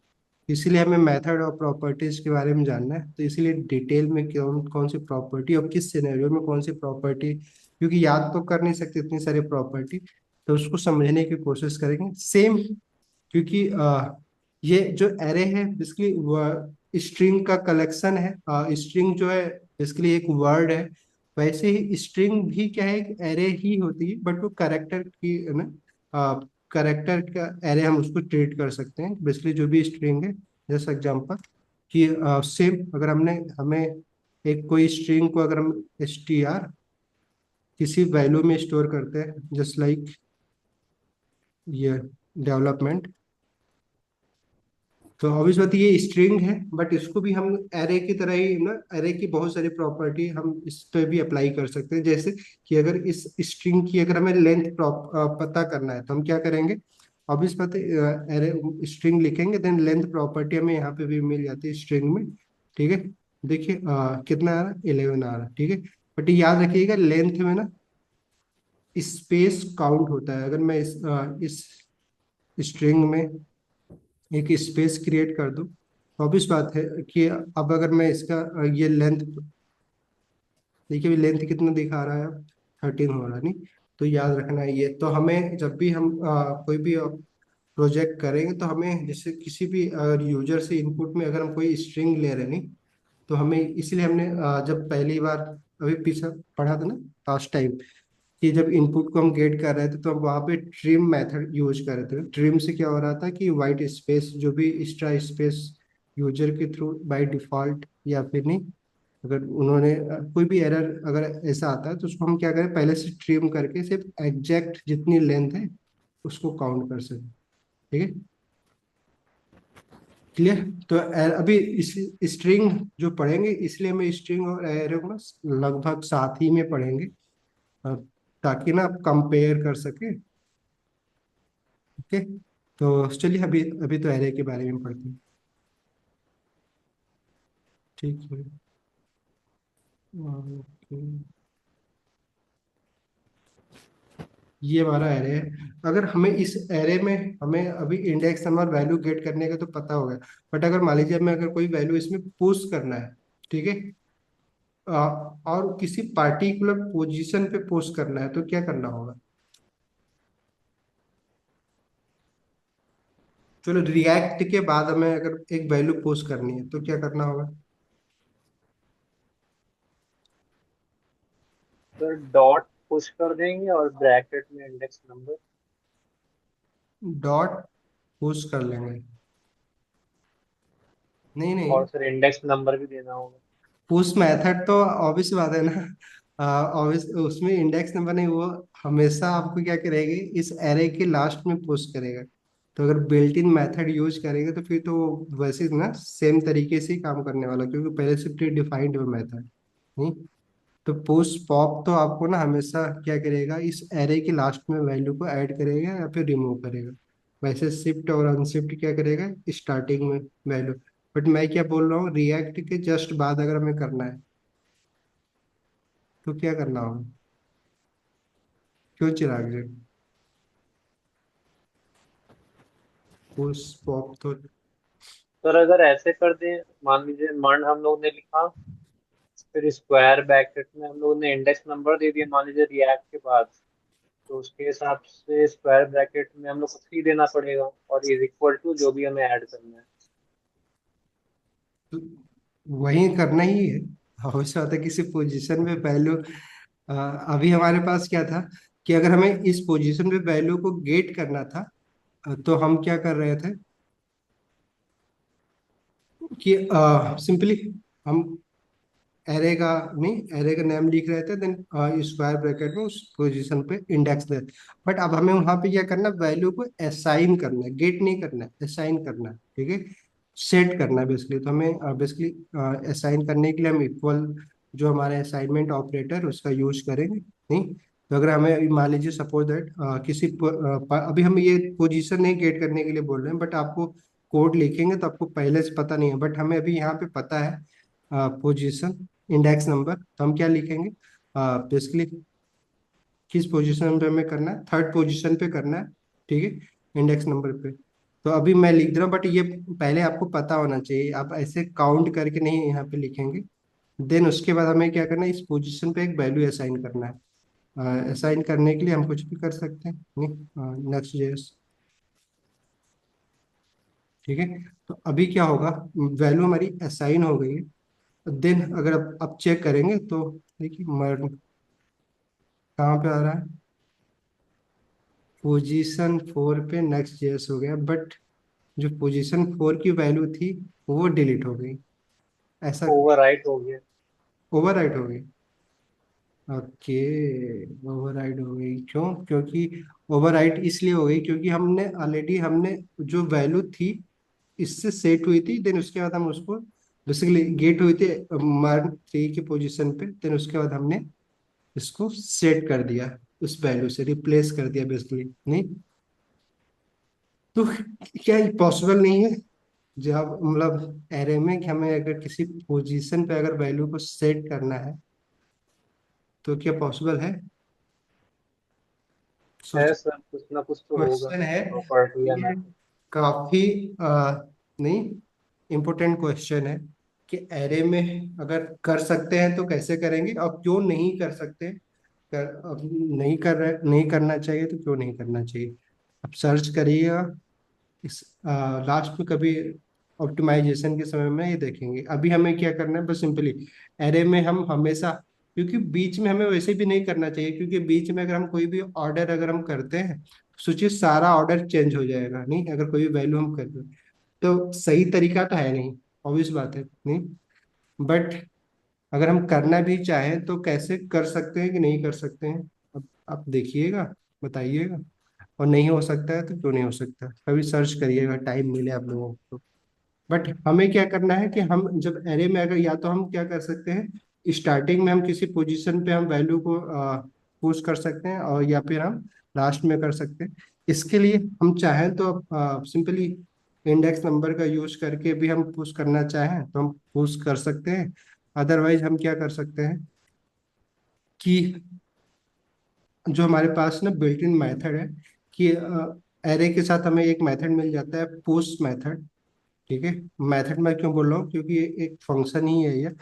इसीलिए हमें मेथड और प्रॉपर्टीज के बारे में जानना है, तो इसीलिए डिटेल में कौन कौन सी प्रॉपर्टी और किस सिनेरियो में कौन सी प्रॉपर्टी, क्योंकि याद तो कर नहीं सकते इतनी सारी प्रॉपर्टी, तो उसको समझने की कोशिश करेंगे सेम, क्योंकि ये जो एरे है बेसिकली स्ट्रिंग का कलेक्शन है। स्ट्रिंग जो है बेसिकली एक वर्ड है, वैसे ही स्ट्रिंग भी क्या है, एक एरे ही होती है, बट वो करेक्टर की है ना, करेक्टर का एरे हम उसको ट्रीट कर सकते हैं। बेसिकली जो भी स्ट्रिंग है, जैसे एग्जांपल कि सेम अगर हमने हमें एक कोई स्ट्रिंग को अगर हम str किसी वैल्यू में स्टोर करते हैं, जस्ट लाइक ये डेवलपमेंट, तो ऑब्वियस बात है, ये स्ट्रिंग है, बट इसको भी हम एरे की तरह ही ना, एरे की बहुत सारी प्रॉपर्टी हम इस पे भी अप्लाई कर सकते हैं। जैसे कि अगर इस स्ट्रिंग की अगर हमें लेंथ पता करना है तो हम क्या करेंगे, ऑब्वियस बात है, एरे स्ट्रिंग लिखेंगे, देन लेंथ प्रॉपर्टी हमें यहाँ पे भी मिल जाती है स्ट्रिंग में। ठीक है, देखिए कितना आ रहा है, 11 आ रहा है। ठीक है, बट याद रखिएगा लेंथ में ना स्पेस काउंट होता है। अगर मैं इस स्ट्रिंग में एक स्पेस क्रिएट कर दूं, तो ऑब्वियस बात है कि अब अगर मैं इसका ये लेंथ, देखिए भी लेंथ कितना दिखा रहा है, अब 13 हो रहा है, नहीं? तो याद रखना है ये। तो हमें जब भी हम कोई भी प्रोजेक्ट करेंगे, तो हमें जैसे किसी भी यूजर से इनपुट में अगर हम कोई स्ट्रिंग ले रहे हैं, नहीं, तो हमें इसलिए हमने जब पहली बार अभी पीछे पढ़ा था ना लास्ट टाइम, कि जब इनपुट को हम गेट कर रहे थे तो हम वहाँ पे ट्रिम मेथड यूज कर रहे थे। ट्रिम से क्या हो रहा था कि वाइट स्पेस जो भी एक्स्ट्रा स्पेस यूजर के थ्रू बाय डिफॉल्ट, या फिर नहीं, अगर उन्होंने कोई भी एरर अगर ऐसा आता है तो उसको हम क्या करें, पहले से ट्रिम करके सिर्फ एग्जैक्ट जितनी लेंथ है उसको काउंट कर सकें। ठीक है, क्लियर? तो अभी इस स्ट्रिंग जो पढ़ेंगे, इसलिए हमें स्ट्रिंग और एरे को ना लगभग साथ ही में पढ़ेंगे, अ, ताकि ना आप कंपेयर कर सके। ओके, तो चलिए अभी अभी तो एरे के बारे में पढ़ते हैं। ठीक है, ओके, ये हमारा एरे है। अगर हमें इस एरे में हमें अभी इंडेक्स नंबर वैल्यू गेट करने का तो पता होगा, बट अगर मान लीजिए हमें अगर कोई वैल्यू इसमें पुश करना है, ठीक है, और किसी पार्टिकुलर पोजीशन पे पुश करना है, तो क्या करना होगा? चलो, रिएक्ट के बाद हमें अगर एक वैल्यू पुश करनी है तो क्या करना होगा? फिर डॉट पुश कर देंगे और ब्रैकेट में इंडेक्स नंबर। डॉट पुश कर लेंगे? नहीं नहीं, और फिर इंडेक्स नंबर भी देना होगा। पुश मेथड तो ऑब्वियस बात है ना, ऑब्वियस उसमें इंडेक्स नंबर नहीं, वो हमेशा आपको क्या करेगी, इस एरे के लास्ट में पुश करेगा। तो अगर बिल्ट इन मेथड यूज करेंगे तो फिर तो वैसे ना सेम तरीके से ही काम करने वाला, क्योंकि पहले से प्री डिफाइंड है मेथड, नहीं? तो पुश पॉप तो आपको ना हमेशा क्या करेगा, इस एरे के लास्ट में वैल्यू को ऐड करेगा या फिर रिमूव करेगा। वैसे शिफ्ट और अनशिफ्ट क्या करेगा, स्टार्टिंग में वैल्यू। बट मैं क्या बोल रहा हूँ, रिएक्ट के जस्ट बाद अगर हमें करना है तो क्या करना होगा? क्यों चिराग जी? पुश पॉप तो पर अगर ऐसे कर दें, मान लीजिए मान हम लोग ने लिखा, फिर स्क्वायर ब्रैकेट में हम लोग ने इंडेक्स नंबर दे दिया मान लीजिए रिएक्ट के बाद, तो उसके हिसाब से स्क्वायर ब्रैकेट में हम लोग को 3 देना पड़ेगा और इज इक्वल टू जो भी हमें ऐड करना है। वही करना ही है। हमेशा होता है किसी पोजीशन में वैल्यू, अभी हमारे पास क्या था कि अगर हमें इस पोजीशन पे वैल्यू को गेट करना था, तो हम क्या कर रहे थे कि सिंपली हम एरे का, नहीं, एरे का नेम लिख रहे थे, देन स्क्वायर ब्रैकेट में उस पोजीशन पे इंडेक्स दे। बट अब हमें वहां पे क्या करना, वैल्यू को असाइन करना है, गेट नहीं करना है, असाइन करना है। ठीक है, सेट करना है बेसिकली। तो हमें बेसिकली असाइन करने के लिए हम इक्वल, जो हमारे असाइनमेंट ऑपरेटर उसका यूज करेंगे, नहीं? तो अगर हमें अभी मान लीजिए सपोज दैट किसी अभी हम ये पोजीशन नहीं गेट करने के लिए बोल रहे हैं, बट आपको कोड लिखेंगे तो आपको पहले से पता नहीं है, बट हमें अभी यहाँ पे पता है पोजीशन, इंडेक्स नंबर। तो हम क्या लिखेंगे, बेसिकली किस पोजीशन पे हमें करना है, थर्ड पोजीशन पे करना है। ठीक है, इंडेक्स नंबर पे। तो अभी मैं लिख दे रहा हूँ, बट ये पहले आपको पता होना चाहिए, आप ऐसे काउंट करके नहीं यहाँ पे लिखेंगे। देन उसके बाद हमें क्या करना है, इस पोजीशन पे एक वैल्यू असाइन करना है। असाइन करने के लिए हम कुछ भी कर सकते हैं, नहीं? नेक्स्ट जेएस, ठीक है। तो अभी क्या होगा, वैल्यू हमारी असाइन हो गई है। देन अगर अब चेक करेंगे तो देखिए मर्न कहाँ पे आ रहा है, पोजीशन 4 पे नेक्स्ट जेएस हो गया, बट जो पोजीशन 4 की वैल्यू थी वो डिलीट हो गई, ऐसा ओवरराइट हो गया। ओवरराइट हो गई। ओके, ओवरराइड हो गई, क्यों? क्योंकि ओवरराइड इसलिए हो गई क्योंकि हमने जो वैल्यू थी इससे सेट हुई थी, देन उसके बाद हम उसको बेसिकली गेट हुई थी मार्क 3 की पोजीशन पे, देन उसके बाद हमने इसको सेट कर दिया, उस वैल्यू से रिप्लेस कर दिया बेसिकली। नहीं तो क्या पॉसिबल नहीं है जब मतलब एरे में कि हमें अगर किसी पोजीशन पे अगर वैल्यू को सेट करना है तो क्या पॉसिबल है? है सोच, सर, कुछ ना कुछ तो होगा, क्वेश्चन है प्रॉपर्टी या ये, मैथड। काफी नहीं इम्पोर्टेंट क्वेश्चन है कि एरे में अगर कर सकते हैं तो कैसे करेंगे और क्यों नहीं कर सकते, अब नहीं कर रहे, नहीं करना चाहिए तो क्यों नहीं करना चाहिए। अब सर्च करिएगा इस लास्ट में कभी ऑप्टिमाइजेशन के समय में ये देखेंगे। अभी हमें क्या करना है, बस सिंपली एरे में हम हमेशा, क्योंकि बीच में हमें वैसे भी नहीं करना चाहिए, क्योंकि बीच में अगर हम कोई भी ऑर्डर अगर हम करते हैं तो सोचिए सारा ऑर्डर चेंज हो जाएगा। नहीं, अगर कोई वैल्यू हम कर रहे हैं तो सही तरीका तो है नहीं, ऑब्वियस बात है नहीं। बट अगर हम करना भी चाहें तो कैसे कर सकते हैं कि नहीं कर सकते हैं, अब आप देखिएगा, बताइएगा। और नहीं हो सकता है तो क्यों नहीं हो सकता, कभी सर्च करिएगा टाइम मिले आप लोगों को। बट हमें क्या करना है कि हम जब एरे में अगर, या तो हम क्या कर सकते हैं स्टार्टिंग में हम किसी पोजीशन पे हम वैल्यू को पुश कर सकते हैं, और या फिर हम लास्ट में कर सकते हैं। इसके लिए हम चाहें तो सिंपली इंडेक्स नंबर का यूज करके भी हम पुश करना चाहें तो हम पुश कर सकते हैं। अदरवाइज हम क्या कर सकते हैं कि जो हमारे पास ना बिल्ट इन मेथड है कि एरे के साथ हमें एक मेथड मिल जाता है पुश मेथड। ठीक है, मेथड मैं क्यों बोल रहा हूँ, क्योंकि ये एक फंक्शन ही है, ये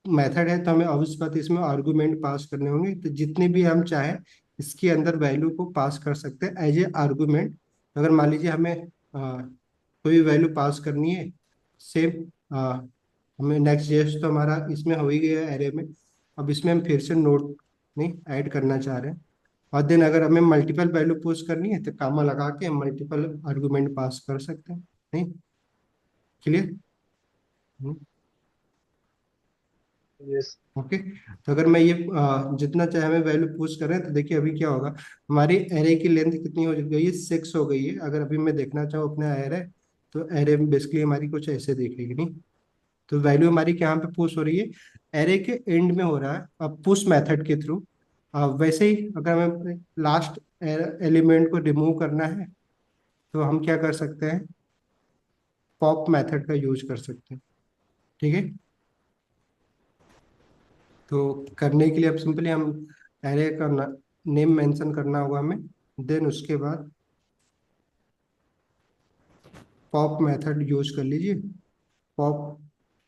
मेथड है तो हमें ऑब्वियस बात है इसमें आर्गुमेंट पास करने होंगे, तो जितने भी हम चाहे इसके अंदर वैल्यू को पास कर सकते हैं एज ए आर्गुमेंट। अगर मान लीजिए हमें कोई वैल्यू पास करनी है, सेम हमें नेक्स्ट जेस तो हमारा इसमें हो ही गया है एरे में, अब इसमें हम फिर से नोट नहीं ऐड करना चाह रहे हैं। और देन अगर हमें मल्टीपल वैल्यू पुश करनी है तो कामा लगा के मल्टीपल आर्गुमेंट पास कर सकते हैं। नहीं, क्लियर? यस। ओके। तो अगर मैं ये जितना चाहे हमें वैल्यू पुश करें तो देखिए अभी क्या होगा, हमारी एरे की लेंथ कितनी हो गई है, 6 हो गई है। अगर अभी मैं देखना चाहूँ अपना एरे, तो एरे में बेसिकली हमारी कुछ ऐसे दिखेगी। नहीं, तो वैल्यू हमारी कहाँ पे पुश हो रही है, एरे के एंड में हो रहा है, अब पुश मेथड के थ्रू। वैसे ही अगर हमें लास्ट एलिमेंट को रिमूव करना है तो हम क्या कर सकते हैं, पॉप मेथड का यूज कर सकते हैं। ठीक है, तो करने के लिए अब सिंपली हम एरे का नेम मेंशन करना होगा हमें, देन उसके बाद पॉप मेथड यूज कर लीजिए। पॉप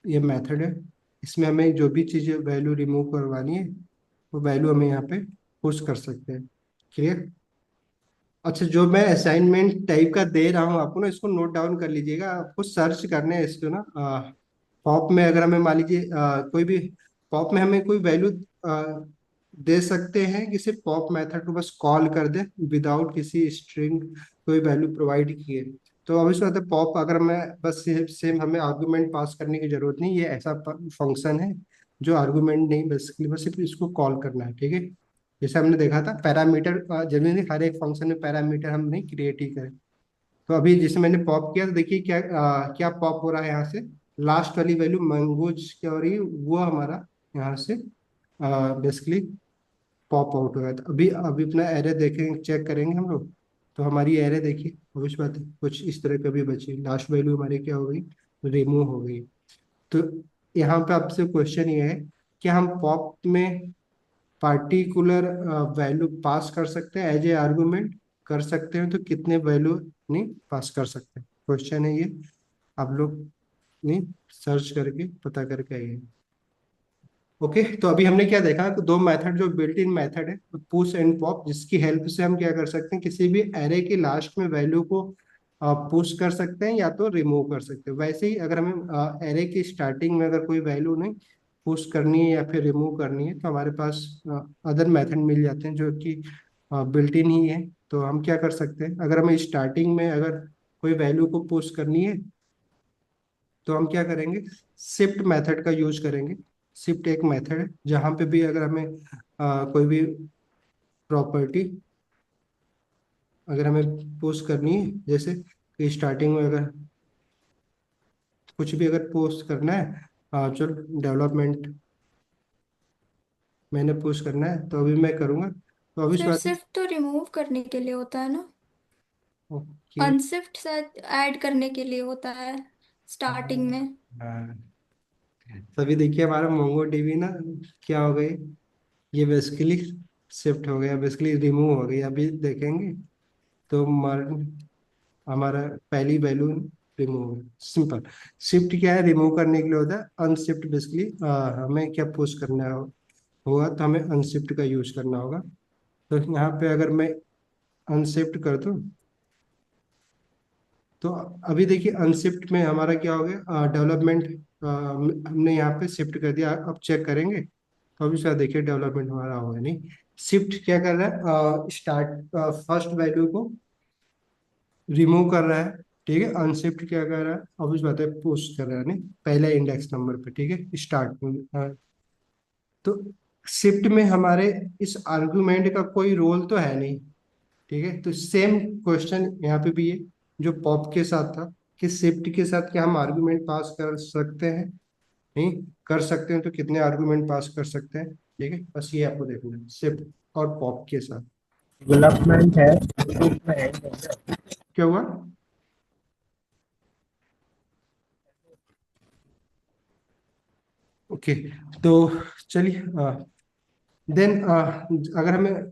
ये मेथड है, इसमें हमें जो भी चीज़ें वैल्यू रिमूव करवानी है वो वैल्यू हमें यहाँ पे पुश कर सकते हैं। क्लियर? अच्छा, जो मैं असाइनमेंट टाइप का दे रहा हूँ आपको ना, इसको नोट डाउन कर लीजिएगा, आपको सर्च करने हैं इसको ना। पॉप में अगर हमें मान लीजिए कोई भी पॉप में हमें कोई वैल्यू दे सकते हैं कि सिर्फ पॉप मेथड को बस कॉल कर दे विदाउट किसी स्ट्रिंग कोई वैल्यू प्रोवाइड किए। तो ऑब्वियसली बात है पॉप अगर मैं बस सेम हमें आर्गुमेंट पास करने की जरूरत नहीं, ये ऐसा फंक्शन है जो आर्गुमेंट नहीं, बेसिकली बस सिर्फ इसको कॉल करना है। ठीक है, जैसे हमने देखा था पैरामीटर, जरूरी नहीं हर एक फंक्शन में पैरामीटर हम नहीं क्रिएट ही करें। तो अभी जैसे मैंने पॉप किया तो देखिए क्या क्या पॉप हो रहा है यहाँ से, लास्ट वाली वैल्यू मैंगोज क्या हो रही है, वो हमारा यहाँ से बेसिकली पॉप आउट हो गया था। अभी अभी अपना एरे देखेंगे, चेक करेंगे हम लोग, तो हमारी एरे देखिए भविष्य बात है कुछ इस तरह का भी बची, लास्ट वैल्यू हमारी क्या हो गई, रिमूव हो गई। तो यहाँ पे आपसे क्वेश्चन ये है कि हम पॉप में पार्टिकुलर वैल्यू पास कर सकते हैं एज ए आर्गुमेंट, कर सकते हैं तो कितने वैल्यू नहीं पास कर सकते हैं, क्वेश्चन है ये। आप लोग नहीं सर्च करके पता करके आइए। ओके, तो अभी हमने क्या देखा कि दो मेथड जो बिल्ट इन मेथड है पुश एंड पॉप, जिसकी हेल्प से हम क्या कर सकते हैं किसी भी एरे के लास्ट में वैल्यू को पुश कर सकते हैं या तो रिमूव कर सकते हैं। वैसे ही अगर हमें एरे की स्टार्टिंग में अगर कोई वैल्यू नहीं पुश करनी है या फिर रिमूव करनी है, तो हमारे पास अदर मेथड मिल जाते हैं जो कि बिल्ट इन ही है। तो हम क्या कर सकते हैं, अगर हमें स्टार्टिंग में अगर कोई वैल्यू को पुश करनी है तो हम क्या करेंगे, शिफ्ट मेथड का यूज करेंगे। शिफ्ट एक मेथड है जहाँ पे भी अगर हमें कोई भी प्रॉपर्टी अगर हमें पुश करनी है, जैसे कि स्टार्टिंग में अगर कुछ भी अगर पोस्ट करना है, चलो डेवलपमेंट मैंने पुश करना है तो अभी मैं करूँगा, तो अभी इस सर बात। सिर्फ तो रिमूव करने के लिए होता है ना, ओके। अनशिफ्ट शायद ऐड करने के लिए होता है स्टार्टिंग में। तभी देखिए हमारा मोंगो डीबी ना क्या हो गई, ये बेसिकली शिफ्ट हो गया, बेसिकली रिमूव हो गई। अभी देखेंगे तो हमारा पहली वैल्यू रिमूव, सिंपल। शिफ्ट क्या है, रिमूव करने के लिए होता है। अनशिफ्ट बेसिकली हमें क्या पुश करना होगा, तो हमें अनशिफ्ट का यूज करना होगा। तो यहाँ पे अगर मैं अनशिफ्ट कर दूं, तो अभी देखिए अनशिफ्ट में हमारा क्या हो गया, डेवलपमेंट हमने यहाँ पे शिफ्ट कर दिया। अब चेक करेंगे तो अभी शायद देखिए डेवलपमेंट हमारा होगा नहीं। शिफ्ट क्या कर रहा है, स्टार्ट फर्स्ट वैल्यू को रिमूव कर रहा है, ठीक है। अनशिफ्ट क्या कर रहा है, अब इस बात है पुश कर रहा है, नहीं पहले इंडेक्स नंबर पे, ठीक है, स्टार्ट में। तो शिफ्ट में हमारे इस आर्गुमेंट का कोई रोल तो है नहीं, ठीक है। तो सेम क्वेश्चन यहाँ पे भी है जो पॉप के साथ था, कि शिफ्ट के साथ क्या हम आर्गुमेंट पास कर सकते हैं, नहीं कर सकते हैं, तो कितने आर्गुमेंट पास कर सकते हैं, ठीक है। बस ये आपको देखना है शिफ्ट और पॉप के साथ। डेवलपमेंट है, उसमें है नहीं ना। क्या हुआ, ओके। तो चलिए, देन अगर हमें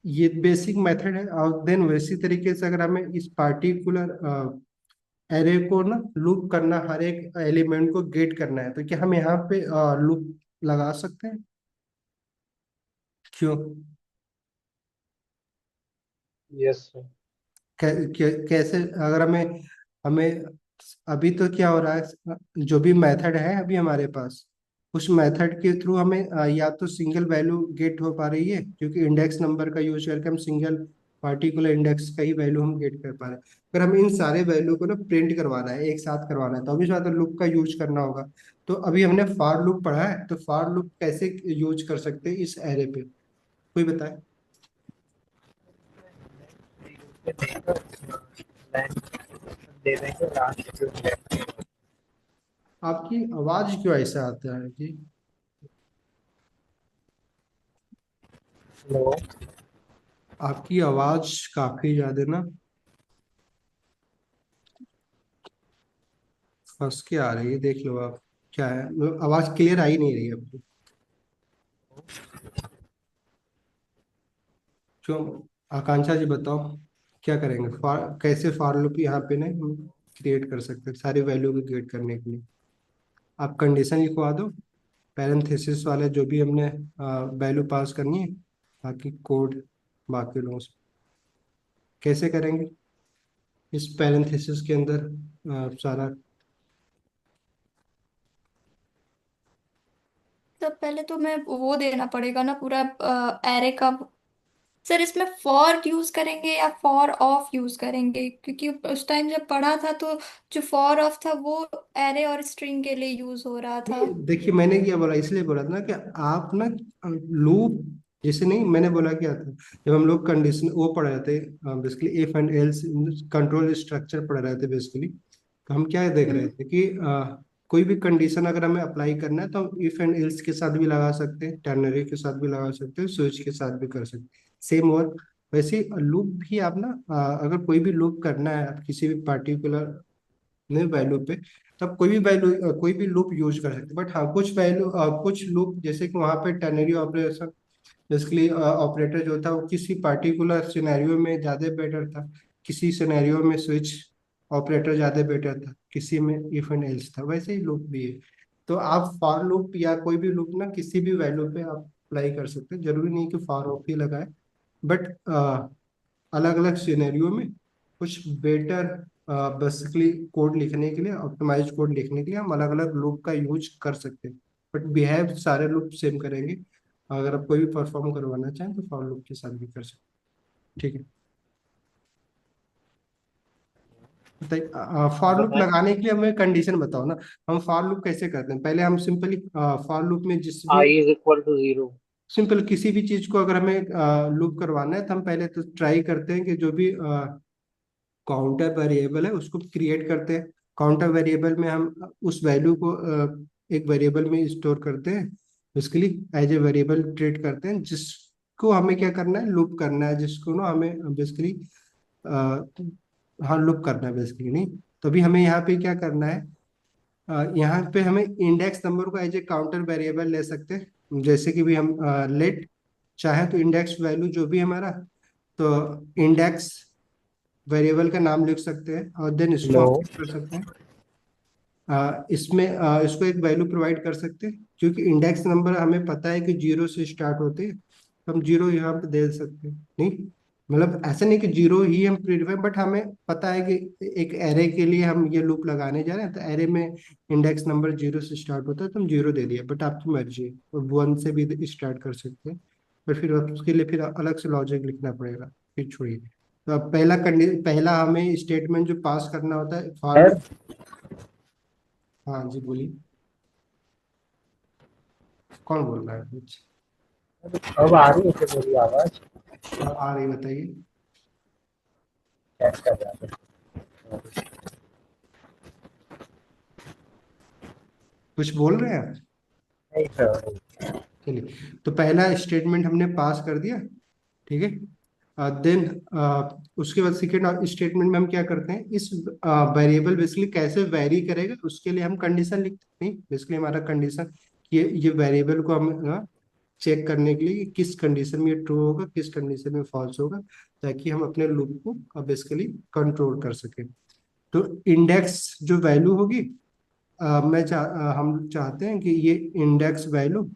ये बेसिक मेथड है, और देन वैसी तरीके से अगर हमें इस पार्टिकुलर एरे को ना लूप करना, हर एक एलिमेंट को गेट करना है, तो क्या हम यहाँ पे लूप लगा सकते हैं, क्यों, यस सर। कैसे, अगर हमें हमें अभी तो क्या हो रहा है, जो भी मेथड है अभी हमारे पास, उस मेथड के थ्रू हमें या तो सिंगल वैल्यू गेट हो पा रही है, क्योंकि इंडेक्स नंबर का यूज करके हम सिंगल पार्टिकुलर इंडेक्स का ही वैल्यू हम गेट कर पा रहे हैं। अगर हमें इन सारे वैल्यू को ना प्रिंट करवाना है, एक साथ करवाना है, तो अभी साथ लूप का यूज करना होगा। तो अभी हमने फॉर लूप पढ़ा है, तो फॉर लूप कैसे यूज कर सकते हैं इस एरे पे, कोई बताए। दे देंगे लास्ट। आपकी आवाज क्यों ऐसा आता है जी, हेलो। आपकी आवाज काफी ज्यादा ना फंस के आ रही है, देख लो आप, क्या है, मतलब आवाज क्लियर आ ही नहीं रही है आपकी, क्यों। आकांक्षा जी बताओ, क्या करेंगे, कैसे फॉर लूप यहाँ पे ना क्रिएट कर सकते हैं सारी वैल्यू को क्रिएट करने के लिए। आप कंडीशन लिखवा दो, पैरेंथेसिस वाले जो भी हमने वैल्यू पास करनी है, बाकी कोड बाकी लोगों से कैसे करेंगे इस पैरेंथेसिस के अंदर सारा। तो पहले तो मैं वो देना पड़ेगा ना पूरा एरे का। सर इसमें फॉर यूज करेंगे या फॉर ऑफ यूज करेंगे, क्योंकि उस टाइम जब पढ़ा था तो जो फॉर ऑफ था वो एरे और स्ट्रिंग के लिए यूज हो रहा था। नहीं, देखिए मैंने क्या बोला, इसलिए बोला था ना कि आप ना लूप, जैसे नहीं मैंने बोला क्या था, जब हम लोग कंडीशन वो पढ़ रहे थे basically if and else control structure पढ़ रहे थे बेसिकली, तो हम क्या देख रहे हम्म। थे कि कोई भी कंडीशन अगर हमें अप्लाई करना है, तो हम इफ एंड एल्स के साथ भी लगा सकते हैं, टर्नरी के साथ भी लगा सकते हैं, स्विच के साथ भी कर सकते हैं, सेम वर्क। वैसे लूप भी आप ना अगर कोई भी लूप करना है आप किसी भी पार्टिकुलर नहीं वैल्यू पे, तब कोई भी वैल्यू कोई भी लूप यूज कर सकते हैं। बट हाँ कुछ वैल्यू कुछ लूप, जैसे कि वहाँ पे टर्नरी ऑपरेशन बेसिकली ऑपरेटर जो था वो किसी पार्टिकुलर सिनेरियो में ज़्यादा बेटर था, किसी सिनेरियो में स्विच ऑपरेटर ज़्यादा बेटर था, किसी में इफ एंड एल्स था, वैसे ही लूप भी है। तो आप फॉर लूप या कोई भी लूप ना किसी भी वैल्यू पे आप अप्लाई कर सकते हैं, जरूरी नहीं कि फॉर ऑफ ही लगाए। बट अलग अलग सिनेरियो में कुछ बेटर बेसिकली कोड लिखने के लिए, ऑप्टिमाइज कोड लिखने के लिए हम अलग अलग लूप का यूज कर सकते हैं, बट बिहेव सारे लूप सेम करेंगे। अगर आप कोई भी परफॉर्म करवाना चाहें तो फॉर लूप के साथ भी कर सकते हैं। ठीक है, बताइए फॉर लूप बताएं। लगाने के लिए हमें कंडीशन बताओ ना। हम फॉर लूप कैसे करते हैं? पहले हम सिंपली फॉर लूप में जिस भी I is equal to 0। Simple किसी भी चीज को अगर हमें लूप करवाना है तो हम पहले तो ट्राई करते हैं कि जो भी काउंटर वेरिएबल है उसको क्रिएट करते हैं। काउंटर वेरिएबल में हम उस वैल्यू को एक वेरिएबल में स्टोर करते हैं, basically as a variable treat करते हैं, जिसको हमें क्या करना है, लूप करना है, जिसको ना हमें बेसिकली हाँ लूप करना है बेसिकली। नहीं तो अभी हमें यहाँ पे क्या करना है, यहाँ पे हमें इंडेक्स नंबर को एज ए काउंटर वेरिएबल ले सकते हैं। जैसे कि भी हम लेट चाहे तो इंडेक्स वैल्यू जो भी हमारा, तो इंडेक्स वेरिएबल का नाम लिख सकते हैं और देन लो। स्टॉप कर सकते हैं। इसमें इसको एक वैल्यू प्रोवाइड कर सकते हैं, क्योंकि इंडेक्स नंबर हमें पता है कि जीरो से स्टार्ट होते हैं, तो हम जीरो यहाँ पे दे सकते हैं। नहीं मतलब ऐसा नहीं कि जीरो ही हम प्रीडिफाइन, बट हमें पता है कि एक एरे के लिए हम ये लूप लगाने जा रहे हैं, तो एरे में इंडेक्स नंबर जीरो से स्टार्ट होता है तो हम जीरो दे दिया, बट आपकी मर्जी है, और वन से भी स्टार्ट कर सकते हैं। बट फिर उसके लिए फिर अलग से लॉजिक लिखना पड़ेगा। फिर छोड़िए, तो अब पहला हमें स्टेटमेंट जो पास करना होता है फॉर सर, लूप। हाँ जी बोलिए, कौन बोल रहा है कुछ? अब आ रही है क्या मेरी आवाज? आ रही, बताइए। चेक कर रहा था। कुछ बोल रहे हैं आप? नहीं सर। चलिए, तो पहला स्टेटमेंट हमने पास कर दिया, ठीक है। देन उसके बाद सेकेंड स्टेटमेंट में हम क्या करते हैं, इस वेरिएबल बेसिकली कैसे वेरी करेगा उसके लिए हम कंडीशन लिखते हैं। बेसिकली हमारा कंडीशन, ये वेरिएबल को हम चेक करने के लिए कि किस कंडीशन में ये ट्रू होगा, किस कंडीशन में फॉल्स होगा, ताकि हम अपने लूप को बेसिकली कंट्रोल कर सकें। तो इंडेक्स जो वैल्यू होगी, हम चाहते हैं कि ये इंडेक्स वैल्यू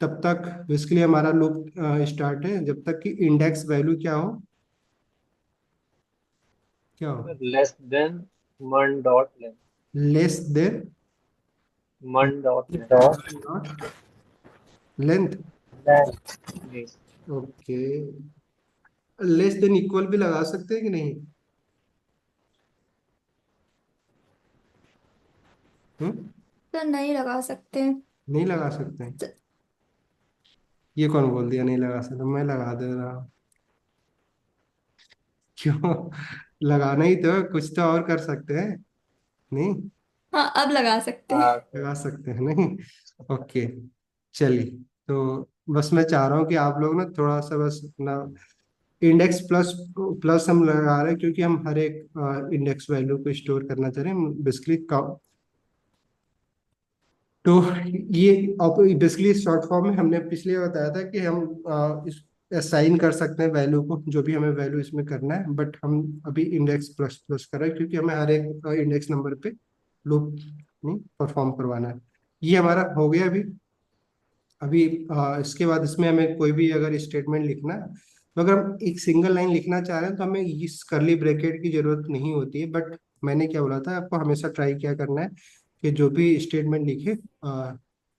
तब तक बेसिकली हमारा लूप स्टार्ट है जब तक कि इंडेक्स वैल्यू क्या हो, क्या हो, less than man dot length. Less than man dot length. Dot length. Length. जी। ओके, लेस देन इक्वल भी लगा सकते हैं कि नहीं? हम्म, तो नहीं लगा सकते। नहीं लगा सकते हैं? ज- ये कौन बोल दिया नहीं लगा सकते? मैं लगा दे रहा हूँ। क्यों? लगाना ही तो है, कुछ तो और कर सकते हैं। नहीं हाँ, अब लगा सकते हैं। हाँ तो लगा सकते हैं नहीं? ओके, चलिए। तो बस मैं चाह रहा हूँ कि आप लोग ना थोड़ा सा बस ना इंडेक्स प्लस प्लस हम लगा रहे हैं, क्योंकि हम हर एक इंडेक्स वैल्यू को स्टोर करना चाह रहे हैं बेसिकली। तो ये बेसिकली शॉर्ट फॉर्म में हमने पिछले बताया था कि हम इस असाइन कर सकते हैं वैल्यू को, जो भी हमें वैल्यू इसमें करना है, बट हम अभी इंडेक्स प्लस प्लस कर रहे हैं क्योंकि हमें हर एक इंडेक्स नंबर पे लूप नहीं परफॉर्म करवाना है। ये हमारा हो गया अभी। अभी इसके बाद इसमें हमें कोई भी अगर स्टेटमेंट लिखना है, तो अगर हम एक सिंगल लाइन लिखना चाह रहे हैं तो हमें इस करली ब्रैकेट की जरूरत नहीं होती है, बट मैंने क्या बोला था आपको, हमेशा ट्राई क्या करना है कि जो भी स्टेटमेंट लिखे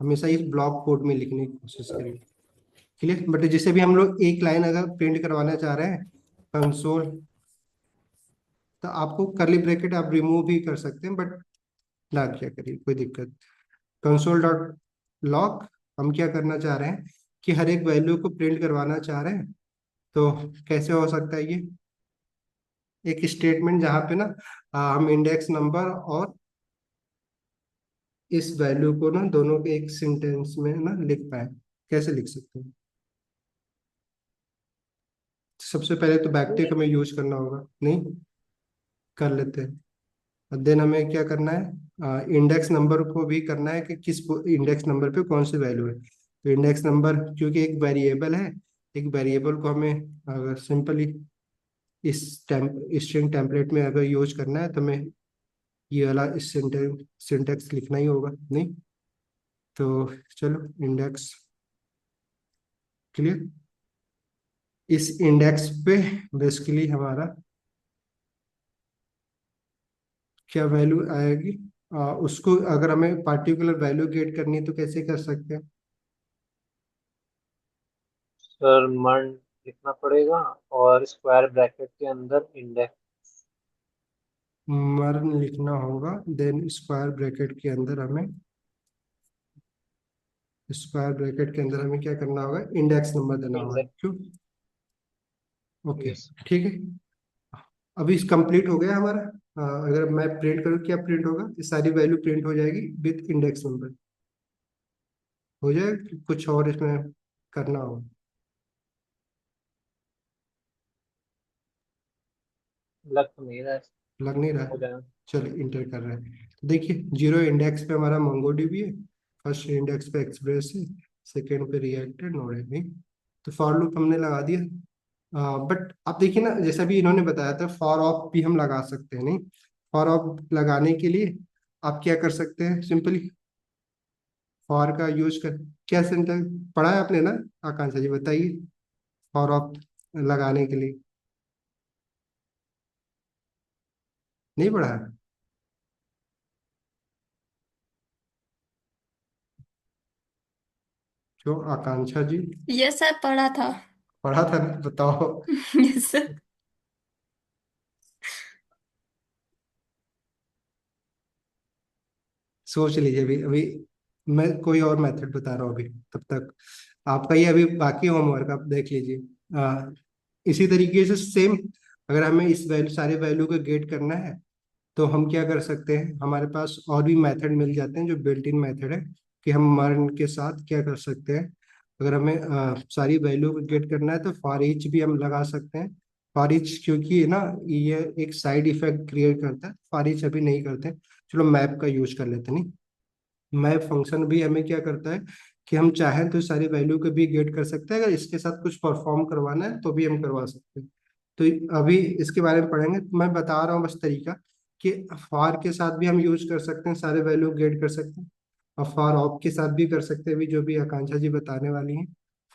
हमेशा इस ब्लॉक कोड में लिखने की कोशिश करें। क्लियर? बट जैसे भी हम लोग एक लाइन अगर प्रिंट करवाना चाह रहे हैं कंसोल, तो आपको करली ब्रैकेट आप रिमूव भी कर सकते हैं, बट ना क्या करिए, कोई दिक्कत। कंसोल डॉट लॉग, हम क्या करना चाह रहे हैं कि हर एक वैल्यू को प्रिंट करवाना चाह रहे हैं। तो कैसे हो सकता है ये, एक स्टेटमेंट जहाँ पे ना हम इंडेक्स नंबर और इस वैल्यू को ना दोनों के एक सेंटेंस में ना लिख पाए। कैसे लिख सकते हैं? सबसे पहले तो बैकटिक हमें यूज करना होगा, नहीं कर लेते हैं। देन हमें क्या करना है, इंडेक्स नंबर को भी करना है कि किस इंडेक्स नंबर पे कौन सी वैल्यू है। तो इंडेक्स नंबर क्योंकि एक वेरिएबल है, एक वेरिएबल को हमें अगर सिंपली इस स्ट्रिंग टेम्पलेट में अगर यूज करना है तो हमें ये वाला इस सिंटेक्स लिखना ही होगा। नहीं तो चलो इंडेक्स, क्लियर? इस इंडेक्स पे बेसिकली हमारा क्या वैल्यू आएगी, उसको अगर हमें पार्टिकुलर वैल्यू गेट करनी है तो कैसे कर सकते हैं? सर मन लिखना पड़ेगा और स्क्वायर ब्रैकेट के अंदर इंडेक्स। मर्न लिखना होगा, देन स्क्वायर ब्रैकेट के अंदर हमें क्या करना होगा, इंडेक्स नंबर देना होगा, इंडेक्स। क्यों? Okay, yes. ठीक है। अभी कंप्लीट हो गया हमारा। अगर मैं प्रिंट करूँ क्या प्रिंट होगा, ये सारी वैल्यू प्रिंट हो जाएगी विथ इंडेक्स नंबर। हो जाएगा, कुछ और इसमें करना होगा? लग तो नहीं रहा है। लग नहीं रहा हो है? जाएगा। चलो इंटर कर रहे हैं। तो देखिए, जीरो इंडेक्स पे हमारा मोंगोडीबी है, फर्स्ट इंडेक्स पे एक्सप्रेस है, सेकेंड पे रिएक्ट है, नोड है, नहीं? तो फॉर लूप हमने लगा दिया। बट आप देखिए ना, जैसा भी इन्होंने बताया था, फॉर ऑफ भी हम लगा सकते हैं, नहीं? फॉर ऑफ लगाने के लिए आप क्या कर सकते हैं, सिंपली फॉर का यूज कर, क्या सिंटैक्स पढ़ा है आपने ना? आकांक्षा जी बताइए, फॉर ऑफ लगाने के लिए नहीं पढ़ा है? क्यों आकांक्षा जी? यस सर, पढ़ा था। पढ़ा था ना, बताओ। Yes sir. सोच लीजिए, अभी अभी मैं कोई और मेथड बता रहा हूँ अभी, तब तक आपका ये अभी बाकी होमवर्क आप देख लीजिए। इसी तरीके से सेम, अगर हमें इस वैल्यू सारे वैल्यू को गेट करना है तो हम क्या कर सकते हैं, हमारे पास और भी मेथड मिल जाते हैं जो बिल्ट इन मेथड है, कि हम मर्न के साथ क्या कर सकते हैं। अगर हमें सारी वैल्यू को गेट करना है तो फॉर ईच भी हम लगा सकते हैं। फॉर ईच क्योंकि ना ये एक साइड इफेक्ट क्रिएट करता है, फॉर ईच अभी नहीं करते। चलो मैप का यूज कर लेते हैं, नहीं? मैप फंक्शन भी हमें क्या करता है कि हम चाहें तो सारी वैल्यू को भी गेट कर सकते हैं, अगर इसके साथ कुछ परफॉर्म करवाना है तो भी हम करवा सकते हैं। तो अभी इसके बारे में पढ़ेंगे, मैं बता रहा हूँ बस तरीका, कि फॉर के साथ भी हम यूज कर सकते हैं, सारे वैल्यू गेट कर सकते हैं, और फॉर ऑफ के साथ भी कर सकते हैं, अभी जो भी आकांक्षा जी बताने वाली हैं।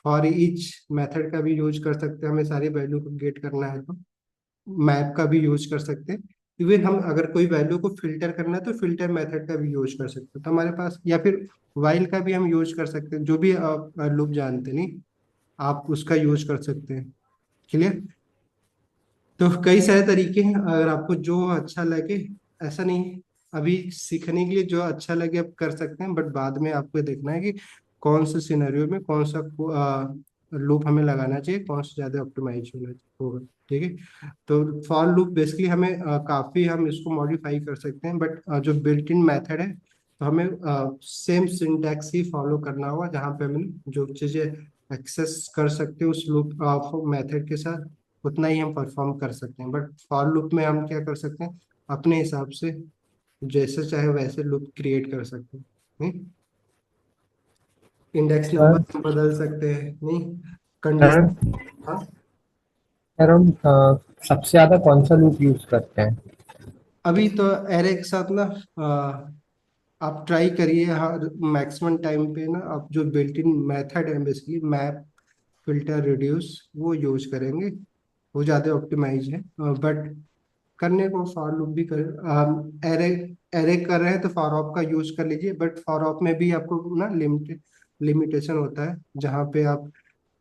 फॉर ईच मेथड का भी यूज कर सकते हैं, हमें सारी वैल्यू को गेट करना है तो। मैप का भी यूज कर सकते हैं। इवन हम अगर कोई वैल्यू को फिल्टर करना है तो फिल्टर मेथड का भी यूज कर सकते हैं, तो हमारे पास, या फिर वाइल का भी हम यूज कर सकते हैं, जो भी आप लूप जानते नहीं, आप उसका यूज कर सकते हैं। क्लियर? तो कई सारे तरीके हैं, अगर आपको जो अच्छा लगे, ऐसा नहीं, अभी सीखने के लिए जो अच्छा लगे आप कर सकते हैं, बट बाद में आपको देखना है कि कौन से सिनेरियो में कौन सा लूप हमें लगाना चाहिए, कौन सा ज़्यादा ऑप्टिमाइज होगा। ठीक है? तो फॉर लूप बेसिकली हमें काफ़ी हम इसको मॉडिफाई कर सकते हैं, बट जो बिल्ट इन मेथड है तो हमें सेम सिंटैक्स ही फॉलो करना होगा, जहाँ पे हम जो चीज़ें एक्सेस कर सकते हैं उस लूप मेथड के साथ, उतना ही हम परफॉर्म कर सकते हैं। बट फॉर लूप में हम क्या कर सकते हैं, अपने हिसाब से जैसे चाहे वैसे लूप क्रिएट कर सकते हैं, नहीं? इंडेक्स सर नंबर हम बदल सकते हैं, नहीं? Sir condition. हाँ, सर हम सबसे ज्यादा कौन सा लूप यूज करते हैं? अभी तो एरे के साथ ना, आप ट्राई करिए, हाँ, मैक्सिमम टाइम पे ना आप जो बिल्ट इन मेथड है बेसिकली मैप, फिल्टर, रिड्यूस, वो यूज करेंगे, वो ज़्यादा ऑप्टिमाइज है। बट करने को फॉर लूप भी कर, एरे एरे कर रहे हैं तो फॉर ऑफ का यूज कर लीजिए, बट फॉर ऑफ में भी आपको ना लिमिटेशन होता है, जहाँ पे आप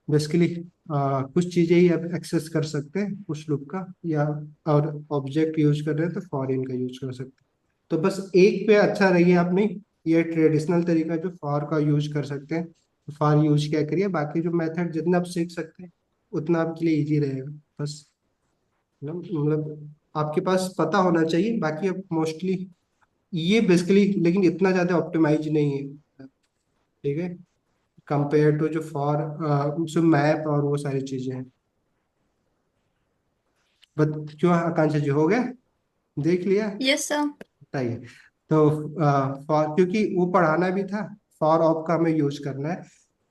बेसिकली कुछ चीजें ही आप एक्सेस कर सकते हैं उस लूप का, या और ऑब्जेक्ट यूज कर रहे हैं तो फॉर इन का यूज कर सकते हैं। तो बस एक पे अच्छा रहिए आप, नहीं? ये ट्रेडिशनल तरीका जो फॉर का यूज कर सकते हैं, फॉर यूज क्या करिए, बाकी जो मेथड जितना आप सीख सकते हैं उतना आपके लिए इजी रहेगा। बस मतलब आपके पास पता होना चाहिए, बाकी अब मोस्टली ये बेसिकली, लेकिन इतना ज्यादा ऑप्टिमाइज नहीं है, ठीक है, कंपेयर टू जो फॉर जो मैप और वो सारी चीजें हैं। बट क्यों आकांक्षा जी, हो गया? देख लिया? Yes sir. बताइए। तो फॉर, क्योंकि वो पढ़ाना भी था, फॉर ऑफ का हमें यूज करना है,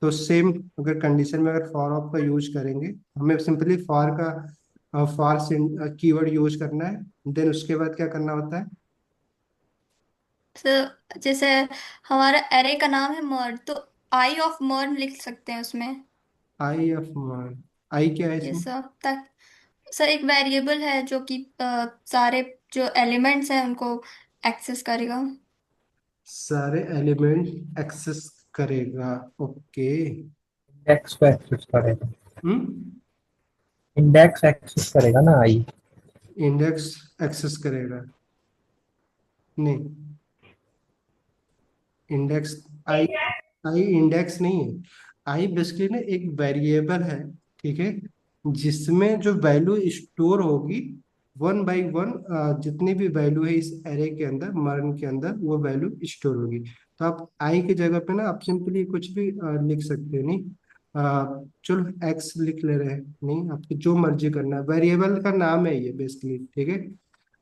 तो सेम अगर कंडीशन में अगर फॉर ऑफ का यूज करेंगे, हमें सिंपली फॉर का फॉर कीवर्ड यूज करना है, देन उसके बाद क्या करना होता है? सर जैसे हमारा एरे का नाम है मर्न, तो आई ऑफ मर्न लिख सकते हैं उसमें। आई ऑफ मान, आई क्या है यस इसमें? सर। तक सर एक वेरिएबल है जो कि सारे जो एलिमेंट्स हैं उनको एक्सेस करेगा। सारे एलिमेंट एक्सेस करेगा, ओके। इंडेक्स को एक्सेस करेगा। हम्म। इंडेक्स एक्सेस करेगा ना आई। इंडेक्स एक्सेस करेगा, नहीं। इंडेक्स, आई, आई इंडेक्स नहीं है। आई बेसिकली ना एक वेरिएबल है, ठीक है, जिसमें जो वैल्यू स्टोर होगी वन बाई वन, जितनी भी वैल्यू है इस एरे के अंदर, मर्न के अंदर, वो वैल्यू स्टोर होगी। तो आप आई की जगह पे ना आप सिंपली कुछ भी लिख सकते हो, नहीं। चलो एक्स लिख ले रहे हैं, नहीं, आपको जो मर्जी करना है, वेरिएबल का नाम है ये बेसिकली, ठीक है।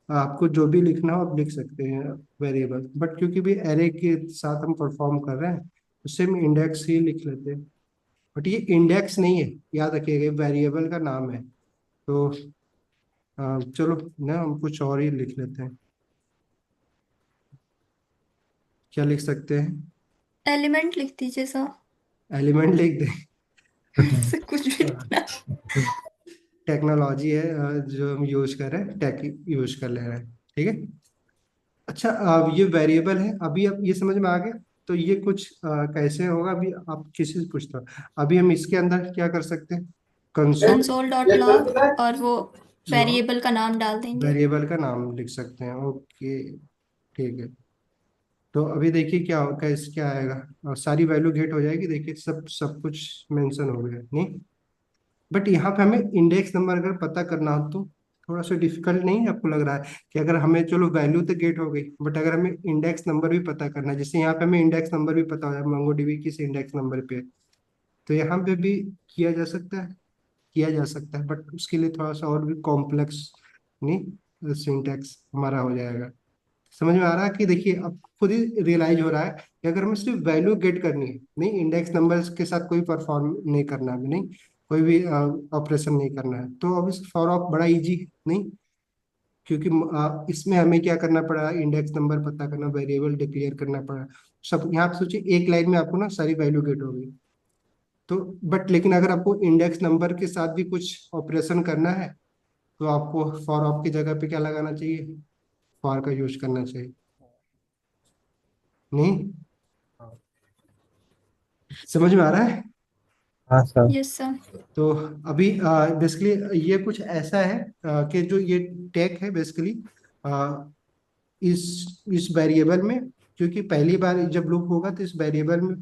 आपको जो भी लिखना हो आप लिख सकते हैं वेरिएबल, बट क्योंकि भी एरे के साथ हम परफॉर्म कर रहे हैं, उससे हम इंडेक्स ही लिख लेते हैं। बट ये इंडेक्स नहीं है, याद रखिएगा, वेरिएबल का नाम है। तो चलो ना हम कुछ और ही लिख लेते हैं। क्या लिख सकते हैं? एलिमेंट लिख दीजिए सर। एलिमेंट लिख दें? सर कुछ भी लिखना। टेक्नोलॉजी है जो हम यूज कर रहे हैं, टेक यूज कर ले रहे हैं, ठीक है। अच्छा, ये वेरिएबल है, अभी अब ये समझ में आ गया। तो ये कुछ कैसे होगा, अभी आप किसी से पूछता हो। अभी हम इसके अंदर क्या कर सकते हैं, कंसोल कंसोल डॉट लॉग और वो लॉग, वेरिएबल का नाम डाल देंगे। वेरिएबल का नाम लिख सकते हैं, ओके, ठीक है। तो अभी देखिए क्या कैसे क्या आएगा, और सारी वैल्यू गेट हो जाएगी, देखिए सब सब कुछ मेंशन हो गया, नहीं। बट यहाँ पे हमें इंडेक्स नंबर अगर पता करना हो तो थोड़ा सा डिफिकल्ट नहीं है आपको लग रहा है कि अगर हमें, चलो वैल्यू तो गेट हो गई, बट अगर हमें इंडेक्स नंबर भी पता करना है, जैसे यहाँ पे हमें इंडेक्स नंबर भी पता हो जाए मंगो डीबी किस इंडेक्स नंबर पे है, तो यहाँ पे भी किया जा सकता है, किया जा सकता है, बट उसके लिए थोड़ा सा और भी कॉम्प्लेक्स, नहीं, सिंटैक्स हमारा हो जाएगा। समझ में आ रहा है कि देखिए अब खुद ही रियलाइज हो रहा है कि अगर हमें सिर्फ वैल्यू गेट करनी है, नहीं इंडेक्स नंबर्स के साथ कोई परफॉर्म नहीं करना है, नहीं कोई भी ऑपरेशन नहीं करना है, तो अब इस फॉर ऑफ बड़ा इजी, नहीं, क्योंकि इसमें हमें क्या करना पड़ा, इंडेक्स नंबर पता करना, वेरिएबल डिक्लेयर करना पड़ा, सब यहाँ पे सोचिए एक लाइन में आपको ना सारी वैल्यू गेट हो गई। तो बट लेकिन अगर आपको इंडेक्स नंबर के साथ भी कुछ ऑपरेशन करना है, तो आपको फॉर ऑफ की जगह पे क्या लगाना चाहिए, फॉर का यूज करना चाहिए, नहीं। समझ में आ रहा है? हाँ सर। Yes sir. तो अभी बेसिकली ये कुछ ऐसा है कि जो ये टेक है बेसिकली इस वेरिएबल में, क्योंकि पहली बार जब लूप होगा तो इस वेरिएबल में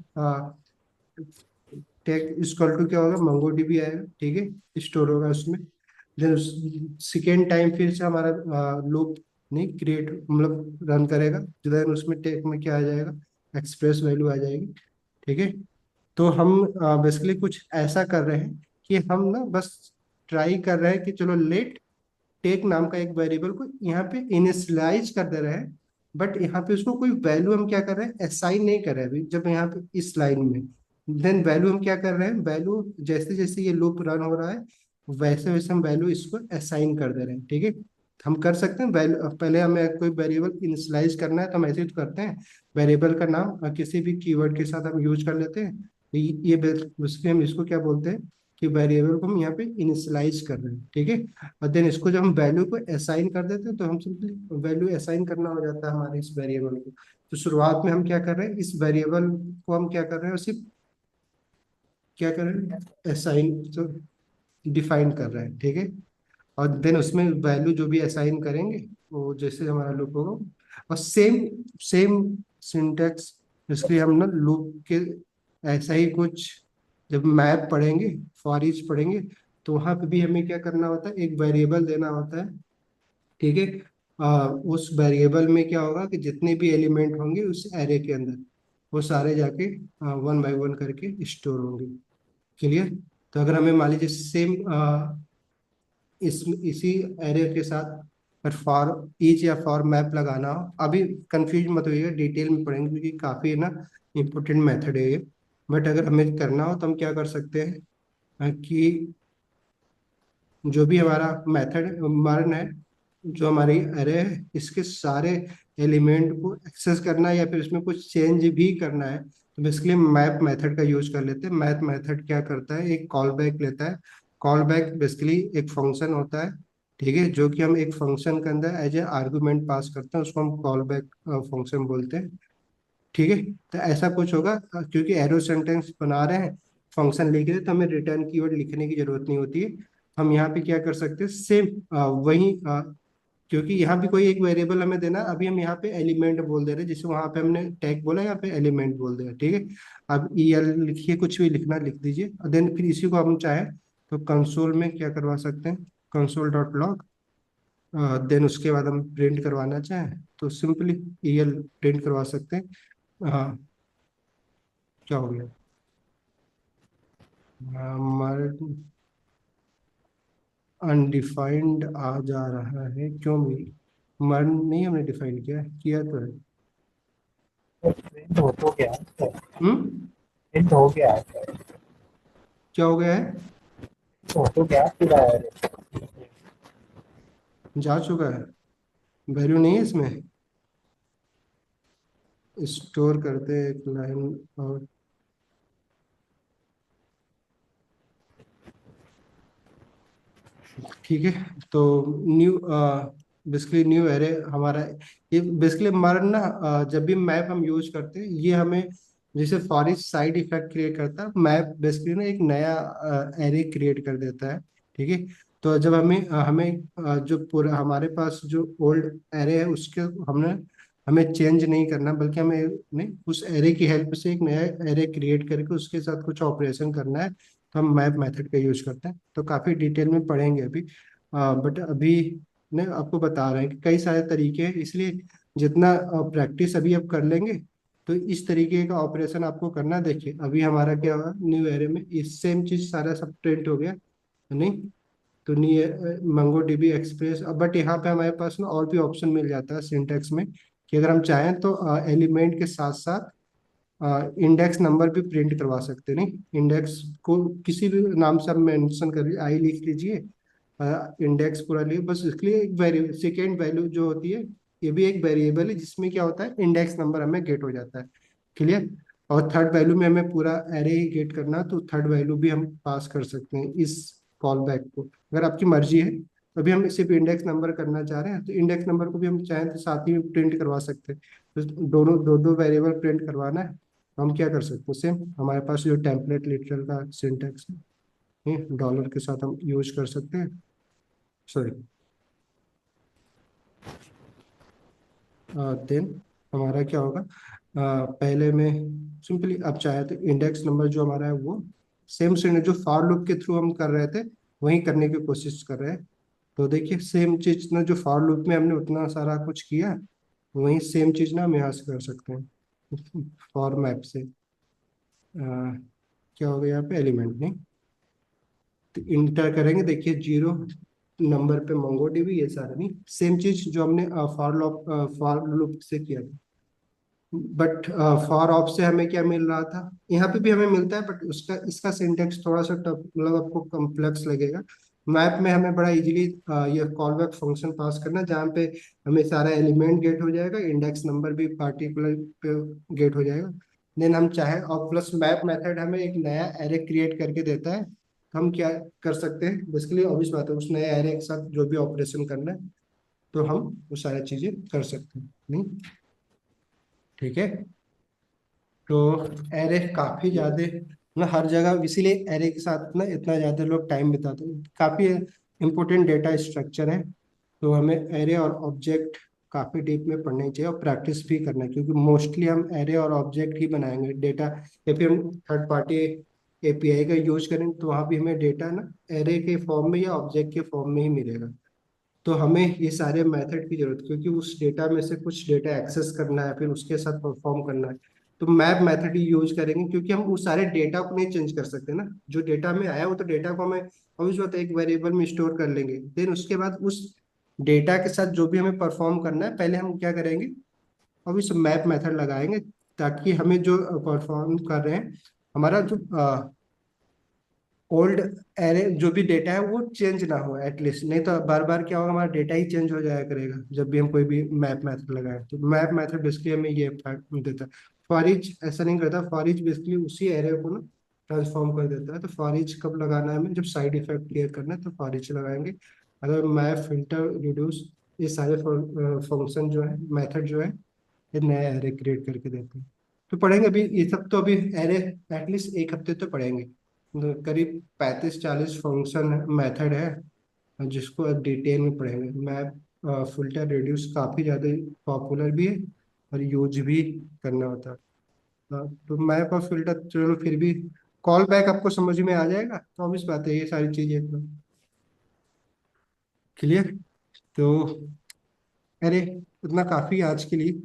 टेक इक्वल टू क्या होगा, मंगो डीबी आएगा, ठीक है, स्टोर होगा उसमें। देन सेकेंड टाइम फिर से हमारा लूप, नहीं, क्रिएट मतलब रन करेगा, देन उसमें टेक में क्या आ जाएगा, एक्सप्रेस वैल्यू आ जाएगी, ठीक है। तो हम बेसिकली कुछ ऐसा कर रहे हैं कि हम ना बस ट्राई कर रहे हैं कि चलो लेट टेक नाम का एक वेरिएबल को यहाँ पे इनिशियलाइज कर दे रहे हैं, बट यहाँ पे उसको कोई वैल्यू हम क्या कर रहे हैं, असाइन नहीं कर रहे हैं अभी, जब यहाँ पे इस लाइन में देन वैल्यू हम क्या कर रहे हैं, वैल्यू जैसे जैसे ये लूप रन हो रहा है वैसे वैसे हम वैल्यू इसको असाइन कर दे रहे हैं, ठीक है। हम कर सकते हैं वैल्यू, पहले हमें कोई वेरिएबल इनिशियलाइज करना है तो हम ऐसे ही तो करते हैं, वेरिएबल का नाम किसी भी कीवर्ड के साथ हम यूज कर लेते हैं। ये उसके हम इसको क्या बोलते हैं कि वेरिएबल को हम यहाँ पे इनिशियलाइज कर रहे हैं, ठीक है। और देन इसको जब हम वैल्यू को असाइन कर देते हैं तो हम सिंपली वैल्यू असाइन करना हो जाता है हमारे इस वेरिएबल को। तो शुरुआत में हम क्या कर रहे हैं, इस वेरिएबल को हम क्या कर रहे हैं, सिर्फ क्या कर रहे हैं, असाइन, तो डिफाइन कर रहे हैं, ठीक है। और देन उसमें वैल्यू जो भी असाइन करेंगे वो जैसे हमारा लूप होगा, और सेम सेम सिंटेक्स, इसलिए हम ना लूप के ऐसा ही कुछ जब मैप पढ़ेंगे, फॉर ईच पढ़ेंगे, तो वहां पे भी हमें क्या करना होता है, एक वेरिएबल देना होता है, ठीक है। उस वेरिएबल में क्या होगा कि जितने भी एलिमेंट होंगे उस एरे के अंदर वो सारे जाके वन बाय वन करके स्टोर होंगे, क्लियर। तो अगर हमें मान लीजिए सेम इसी एरे के साथ पर फॉर ईच या फॉर मैप लगाना हो, अभी कंफ्यूज मत होइएगा, डिटेल में पढ़ेंगे क्योंकि काफी ना इम्पोर्टेंट मेथड है ये। बट अगर हमें करना हो तो हम क्या कर सकते हैं कि जो भी हमारा मेथड मर्न है, जो हमारी अरे है, इसके सारे एलिमेंट को एक्सेस करना है या फिर इसमें कुछ चेंज भी करना है, तो बेसिकली मैप मेथड का यूज कर लेते हैं। मैप मेथड क्या करता है, एक कॉल बैक लेता है कॉल बैक बेसिकली एक फंक्शन होता है, ठीक है, जो कि हम एक फंक्शन के अंदर एज ए आर्गुमेंट पास करते हैं, उसको हम कॉल बैक फंक्शन बोलते हैं, ठीक है। तो ऐसा कुछ होगा, क्योंकि एरो सेंटेंस बना रहे हैं, फंक्शन लिख रहे हैं, तो हमें रिटर्न कीवर्ड लिखने की जरूरत नहीं होती है। हम यहाँ पे क्या कर सकते हैं, सेम वही क्योंकि यहाँ भी कोई एक वेरिएबल हमें देना, अभी हम यहाँ पे एलिमेंट बोल दे रहे हैं, जैसे वहां पे हमने टैग बोला, यहाँ पे एलिमेंट बोल दे रहे हैं, ठीक है। अब EL लिखिए, कुछ भी लिखना लिख दीजिए, और देन फिर इसी को हम चाहे तो कंसोल में क्या करवा सकते हैं, कंसोल डॉट लॉग, देन उसके बाद हम प्रिंट करवाना चाहें तो सिंपली EL प्रिंट करवा सकते हैं। हाँ, क्या हो गया, हमारे अनडिफाइंड आ जा रहा है, क्यों भी मर नहीं, हमने डिफाइन किया तो है। प्रिंट हो गया है, हम्म, प्रिंट हो गया है, क्या हो गया है, तो गया पूरा है। जा चुका है, वैल्यू नहीं है इसमें, स्टोर करते हैं एक लाइन और, ठीक है। तो न्यू बेसिकली न्यू एरे हमारा, ये बेसिकली हमारा ना जब भी मैप हम यूज करते हैं, ये हमें जैसे फॉरेस्ट साइड इफेक्ट क्रिएट करता है, मैप बेसिकली ना एक नया एरे क्रिएट कर देता है, ठीक है। तो जब जो पूरा हमारे पास जो ओल्ड एरे है उसके हमने हमें चेंज नहीं करना, बल्कि हमें नहीं उस एरे की हेल्प से एक नया एरे क्रिएट करके उसके साथ कुछ ऑपरेशन करना है, तो हम मैप मेथड का यूज करते हैं। तो काफी डिटेल में पढ़ेंगे अभी, बट अभी ने आपको बता रहे हैं कि कई सारे तरीके हैं, इसलिए जितना प्रैक्टिस अभी आप कर लेंगे तो इस तरीके का ऑपरेशन आपको करना। देखिए अभी हमारा क्या हुआ, न्यू एरे में इस सेम चीज सारा सब प्रिंट हो गया, नहीं, तो न्यू मंगो डीबी एक्सप्रेस, बट यहाँ पे हमारे पास ना और भी ऑप्शन मिल जाता है सिंटेक्स में, कि अगर हम चाहें तो एलिमेंट के साथ साथ इंडेक्स नंबर भी प्रिंट करवा सकते हैं, नहीं, इंडेक्स को किसी भी नाम से आप मेंशन कर लीजिए, आई लिख लीजिए, इंडेक्स पूरा लिए, बस इसके लिए एक वैल्यू, सेकेंड वैल्यू जो होती है, ये भी एक वेरिएबल है जिसमें क्या होता है, इंडेक्स नंबर हमें गेट हो जाता है, क्लियर। और थर्ड वैल्यू में हमें पूरा एरे ही गेट करना है, तो थर्ड वैल्यू भी हम पास कर सकते हैं इस कॉल बैक को, अगर आपकी मर्जी है। तो अभी हम सिर्फ इंडेक्स नंबर करना चाह रहे हैं, तो इंडेक्स नंबर को भी हम चाहें तो साथ ही प्रिंट करवा सकते हैं। तो दोनों दो दो वेरिएबल प्रिंट करवाना है, तो हम क्या कर सकते हैं, सेम हमारे पास जो टेम्पलेट लिटरल का सिंटेक्स है, डॉलर के साथ हम यूज कर सकते हैं, सॉरी, देन हमारा क्या होगा, पहले में सिंपली अब चाहे तो इंडेक्स नंबर जो हमारा है वो सेम से जो फॉर लूप के थ्रू हम कर रहे थे वही करने की कोशिश कर रहे हैं। तो देखिए सेम चीज ना, जो फॉर लूप में हमने उतना सारा कुछ किया, वही सेम चीज ना हम यहाँ से कर सकते हैं फॉर मैप से। क्या हो गया यहाँ पे, एलिमेंट नहीं, तो इंटर करेंगे, देखिए 0 नंबर पे मोंगोडीबी, ये सारा नहीं, सेम चीज जो हमने फॉर लूप से किया था, बट फॉर ऑफ से हमें क्या मिल रहा था, यहाँ पे भी हमें मिलता है, बट उसका इसका सिंटेक्स थोड़ा सा टफ, मतलब आपको कॉम्प्लेक्स लगेगा। मैप में हमें बड़ा इजीली ये कॉल बैक फंक्शन पास करना, जहाँ पे हमें सारा एलिमेंट गेट हो जाएगा, इंडेक्स नंबर भी पार्टिकुलर पे गेट हो जाएगा। देन हम चाहे, और प्लस मैप मेथड हमें एक नया एरे क्रिएट करके देता है, तो हम क्या कर सकते हैं, बेसिकली ऑब्वियस बात है, उस नए एरे के साथ जो भी ऑपरेशन करना है तो हम वो सारी चीजें कर सकते हैं, नहीं, ठीक है। तो एरे काफी ज्यादा ना हर जगह, इसीलिए एरे के साथ ना इतना ज्यादा लोग टाइम बिताते हैं, काफी इंपॉर्टेंट डेटा स्ट्रक्चर है। तो हमें एरे और ऑब्जेक्ट काफी डीप में पढ़ना चाहिए और प्रैक्टिस भी करना है, क्योंकि मोस्टली हम एरे और ऑब्जेक्ट ही बनाएंगे डेटा, या फिर हम थर्ड पार्टी API का यूज करें तो वहाँ भी हमें डेटा ना एरे के फॉर्म में या ऑब्जेक्ट के फॉर्म में ही मिलेगा। तो हमें ये सारे मेथड की जरूरत, क्योंकि उस डेटा में से कुछ डेटा एक्सेस करना है, फिर उसके साथ परफॉर्म करना है, तो मैप मेथड ही यूज करेंगे, क्योंकि हम उस सारे डेटा को नहीं चेंज कर सकते ना, जो डेटा में आया वो तो डेटा को हमें ऑब्वियस बात है एक वेरिएबल में स्टोर कर लेंगे, देन उसके बाद उस डेटा के साथ जो भी हमें परफॉर्म करना है, पहले हम क्या करेंगे, ऑब्वियस मैप मेथड लगाएंगे, ताकि हमें जो परफॉर्म कर रहे हैं, हमारा जो ओल्ड एरे जो भी डेटा है वो चेंज ना हो एटलीस्ट, नहीं तो बार बार क्या होगा, हमारा डेटा ही चेंज हो जाया करेगा जब भी हम कोई भी मैप मेथड लगाए। तो मैप मेथड बेसिकली हमें ये देता है। फॉर ईच ऐसा नहीं करता, फॉर ईच बेसिकली उसी एरे को ना ट्रांसफॉर्म कर देता है। तो फॉर ईच कब लगाना है हमें, जब साइड इफेक्ट क्लियर करना है तो फॉर ईच लगाएंगे। अगर मैप फिल्टर रिड्यूस, ये सारे फंक्शन जो है, मेथड जो है, ये नया एरे क्रिएट करके देते हैं। तो पढ़ेंगे अभी ये सब, तो अभी एरे एटलीस्ट एक हफ्ते तो पढ़ेंगे। तो करीब 35-40 फंक्शन मेथड है जिसको अब डिटेल में पढ़ेंगे। मैप फिल्टर रिड्यूस काफ़ी ज़्यादा पॉपुलर भी है और यूज भी करना होता है। तो मैप और फिल्टर चलो फिर भी, कॉल बैक आपको समझ में आ जाएगा, तो ऑब्वियस बात है ये सारी चीजें एकदम क्लियर। तो अरे इतना काफी आज के लिए।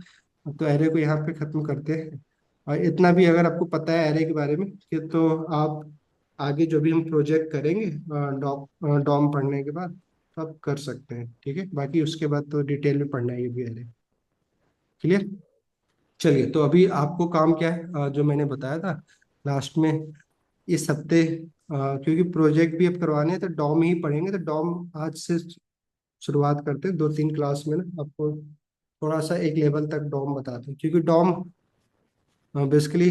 तो एरे को यहाँ पे खत्म करते हैं। और इतना भी अगर आपको पता है एरे के बारे में कि तो आप आगे जो भी हम प्रोजेक्ट करेंगे डॉम पढ़ने के बाद, तो आप कर सकते हैं। ठीक है, बाकी उसके बाद तो डिटेल में पढ़ना है ये भी एरे। क्लियर। चलिए, तो अभी आपको काम क्या है, जो मैंने बताया था लास्ट में, इस हफ्ते क्योंकि प्रोजेक्ट भी अब करवाने हैं तो डॉम ही पढ़ेंगे। तो डॉम आज से शुरुआत करते हैं, 2-3 क्लास में ना आपको थोड़ा सा एक लेवल तक डॉम बताते हैं। क्योंकि डॉम बेसिकली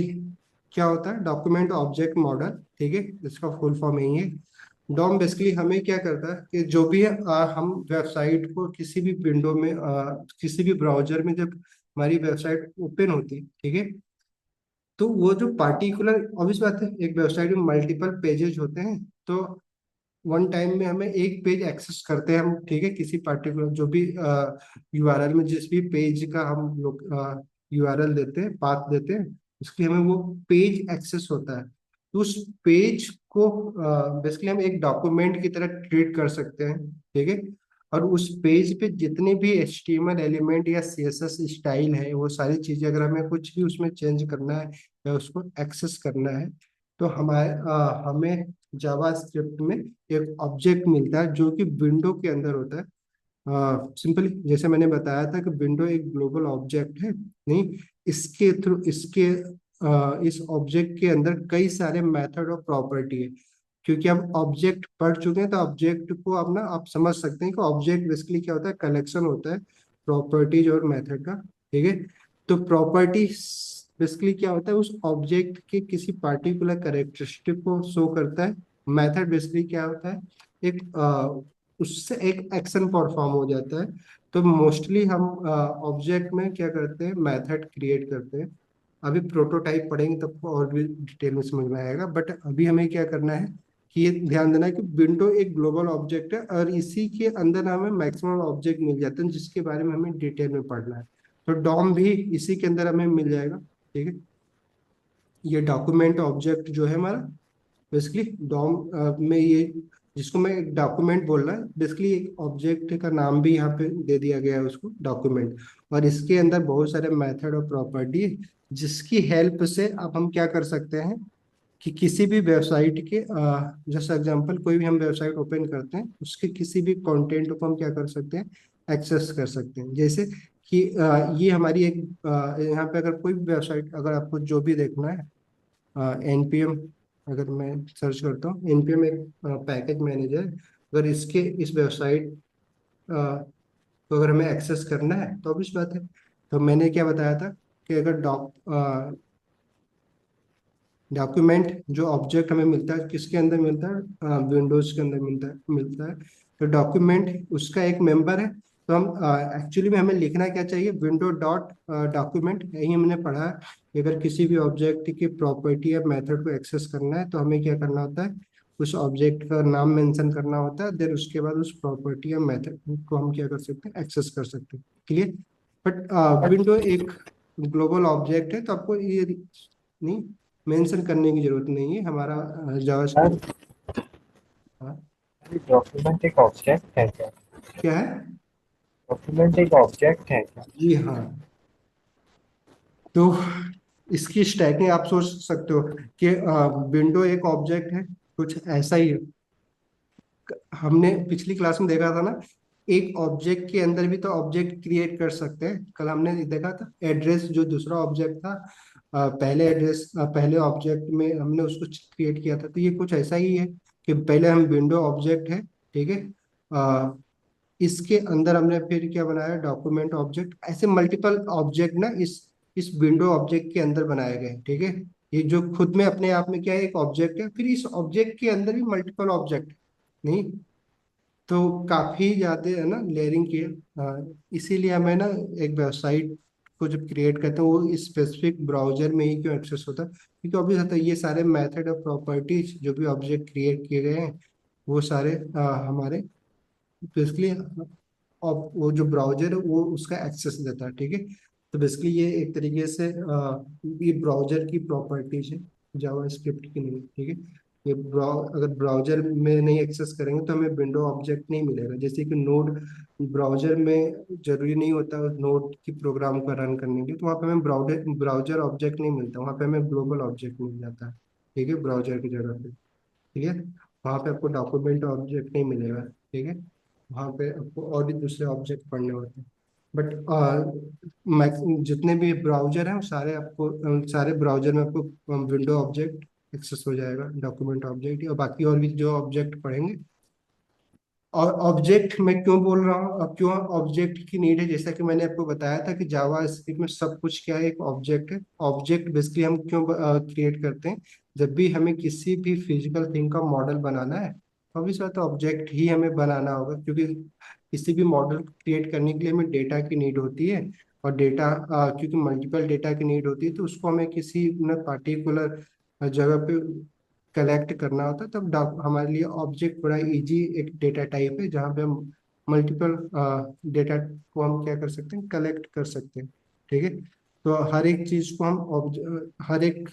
क्या होता है, डॉक्यूमेंट ऑब्जेक्ट मॉडल। ठीक है, इसका फुल फॉर्म यही है। डॉम बेसिकली हमें क्या करता है कि जो भी है हम वेबसाइट को किसी भी विंडो में किसी भी ब्राउजर में जब हमारी वेबसाइट ओपन होती है, ठीक है, तो वो जो पार्टिकुलर, ऑब्वियस बात है एक वेबसाइट में मल्टीपल पेजेस होते हैं। तो वन टाइम में हमें एक पेज एक्सेस करते हैं हम, ठीक है, किसी पार्टिकुलर जो भी यूआरएल में, जिस भी पेज का हम लोग यूआरएल देते हैं, पाथ देते हैं, उसके लिए हमें वो पेज एक्सेस होता है। तो उस पेज को बेसिकली हम एक डॉक्यूमेंट की तरह ट्रीट कर सकते हैं। ठीक है, और उस पेज पे जितने भी एचटीएमएल एलिमेंट या सीएसएस स्टाइल है, वो सारी चीजें अगर हमें कुछ भी उसमें चेंज करना है या उसको एक्सेस करना है, तो हमें जावा स्क्रिप्ट में एक ऑब्जेक्ट मिलता है जो कि विंडो के अंदर होता है। सिंपली जैसे मैंने बताया था कि विंडो एक ग्लोबल ऑब्जेक्ट है। नहीं, इसके थ्रू इस ऑब्जेक्ट के अंदर कई सारे मेथड और प्रॉपर्टी है। क्योंकि हम ऑब्जेक्ट पढ़ चुके हैं तो ऑब्जेक्ट को अब ना आप समझ सकते हैं कि ऑब्जेक्ट बेसिकली क्या होता है, कलेक्शन होता है प्रॉपर्टीज और मेथड का। ठीक है, तो प्रॉपर्टी बेसिकली क्या होता है, उस ऑब्जेक्ट के किसी पार्टिकुलर कैरेक्टरिस्टिक को शो करता है। मेथड बेसिकली क्या होता है, एक उससे एक एक्शन परफॉर्म हो जाता है। तो मोस्टली हम ऑब्जेक्ट में क्या करते हैं, मेथड क्रिएट करते हैं। अभी प्रोटोटाइप पढ़ेंगे तब और भी डिटेल में समझ में आएगा। बट अभी हमें क्या करना है कि ये ध्यान देना है कि विंडो एक ग्लोबल ऑब्जेक्ट है और इसी के अंदर हमें मैक्सिमम ऑब्जेक्ट मिल जाते हैं जिसके बारे में हमें डिटेल में पढ़ना है। तो डॉम भी इसी के अंदर हमें मिल जाएगा। ठीक है, ये डॉक्यूमेंट ऑब्जेक्ट जो है हमारा, बेसिकली डॉम में ये, जिसको मैं एक डॉक्यूमेंट बोल रहा है, बेसिकली एक ऑब्जेक्ट का नाम भी यहाँ पे दे दिया गया है उसको, डॉक्यूमेंट। और इसके अंदर बहुत सारे मेथड और प्रॉपर्टी है जिसकी हेल्प से अब हम क्या कर सकते हैं कि किसी भी वेबसाइट के जैसे एग्जांपल, कोई भी हम वेबसाइट ओपन करते हैं उसके किसी भी कंटेंट को हम क्या कर सकते हैं, एक्सेस कर सकते हैं। जैसे कि ये हमारी एक यहाँ पे अगर कोई भी वेबसाइट, अगर आपको जो भी देखना है, एनपीएम, अगर मैं सर्च करता हूँ, एनपीएम एक पैकेज मैनेजर, अगर इसके इस वेबसाइट को अगर हमें एक्सेस करना है तो obvious बात है, तो मैंने क्या बताया था कि अगर डॉक्यूमेंट जो ऑब्जेक्ट हमें मिलता है किसके अंदर मिलता है, विंडोज के अंदर मिलता है। तो डॉक्यूमेंट उसका एक मेंबर है। तो हम एक्चुअली में हमें लिखना क्या चाहिए, विंडो डॉट डॉक्यूमेंट, यही हमने पढ़ा है कि अगर किसी भी ऑब्जेक्ट की प्रॉपर्टी या मेथड को एक्सेस करना है तो हमें क्या करना होता है, उस ऑब्जेक्ट का नाम मेंशन करना होता है, देन उसके बाद उस प्रॉपर्टी या मेथड को हम क्या कर सकते हैं, एक्सेस कर सकते हैं। क्लियर। बट विंडो एक ग्लोबल ऑब्जेक्ट है तो आपको ये नहीं मेंशन करने की जरूरत नहीं है, हमारा जावास्क्रिप्ट। हाँ, डॉक्यूमेंट एक ऑब्जेक्ट है क्या? क्या है, डॉक्यूमेंट एक ऑब्जेक्ट है क्या? जी हाँ। तो इसकी स्टैकिंग आप सोच सकते हो कि विंडो एक ऑब्जेक्ट है, कुछ ऐसा ही है। हमने पिछली क्लास में देखा था ना, एक ऑब्जेक्ट के अंदर भी तो ऑब्जेक्ट क्रिएट कर सकते हैं। कल हमने देखा था एड्रेस जो दूसरा ऑब्जेक्ट था, पहले ऑब्जेक्ट में हमने उसको क्रिएट किया था। तो ये कुछ ऐसा ही है कि पहले हम विंडो ऑब्जेक्ट है, ठीक है, इसके अंदर हमने फिर क्या बनाया, डॉक्यूमेंट ऑब्जेक्ट। ऐसे मल्टीपल ऑब्जेक्ट ना इस विंडो ऑब्जेक्ट के अंदर बनाए गए। ठीक है, ये जो खुद में अपने आप में क्या है, एक ऑब्जेक्ट है, फिर इस ऑब्जेक्ट के अंदर भी मल्टीपल ऑब्जेक्ट नहीं, तो काफी ज्यादा है ना लेयरिंग की है। इसीलिए हमें ना एक वेबसाइट को जब क्रिएट करते हैं वो स्पेसिफिक ब्राउजर में ही क्यों एक्सेस होता है, क्योंकि ऑब्वियस होता है ये सारे मेथड और प्रॉपर्टीज जो भी ऑब्जेक्ट क्रिएट किए गए हैं वो सारे हमारे बेसिकली वो जो ब्राउजर है वो उसका एक्सेस देता है, ठीक है। तो बेसिकली ये एक तरीके से ये ब्राउजर की प्रॉपर्टीज है, जावास्क्रिप्ट की नहीं, ठीक है। ये अगर ब्राउजर में नहीं एक्सेस करेंगे तो हमें विंडो ऑब्जेक्ट नहीं मिलेगा, जैसे कि नोड ब्राउजर में जरूरी नहीं होता नोड की प्रोग्राम को रन करने के लिए, तो वहाँ पे हमें ब्राउजर ब्राउजर ऑब्जेक्ट नहीं मिलता, वहाँ पे हमें ग्लोबल ऑब्जेक्ट मिल जाता है, ठीक है, ब्राउजर की जगह पे, ठीक है। वहाँ पे आपको डॉक्यूमेंट ऑब्जेक्ट नहीं मिलेगा, ठीक है। वहाँ पे आपको और भी दूसरे ऑब्जेक्ट पढ़ने होते हैं, बट जितने भी ब्राउजर हैं वो सारे आपको सारे ब्राउजर में आपको विंडो ऑब्जेक्ट एक्सेस हो जाएगा, डॉक्यूमेंट ऑब्जेक्ट और बाकी और भी जो ऑब्जेक्ट पढ़ेंगे। और ऑब्जेक्ट मैं क्यों बोल रहा हूँ, अब क्यों ऑब्जेक्ट की नीड है, जैसा कि मैंने आपको बताया था कि जावा स्क्रिप्ट में सब कुछ क्या है, एक ऑब्जेक्ट है। ऑब्जेक्ट बेसिकली हम क्यों क्रिएट करते हैं, जब भी हमें किसी भी फिजिकल थिंग का मॉडल बनाना है तो अभी बात ऑब्जेक्ट ही हमें बनाना होगा, क्योंकि किसी भी मॉडल क्रिएट करने के लिए हमें डेटा की नीड होती है। और डेटा क्योंकि मल्टीपल डेटा की नीड होती है तो उसको हमें किसी न पर्टिकुलर जगह पे कलेक्ट करना होता है, तब हमारे लिए ऑब्जेक्ट बड़ा इजी एक डेटा टाइप है जहाँ पे हम मल्टीपल डेटा को हम क्या कर सकते हैं, कलेक्ट कर सकते हैं, ठीक है। तो हर एक चीज को हम हर एक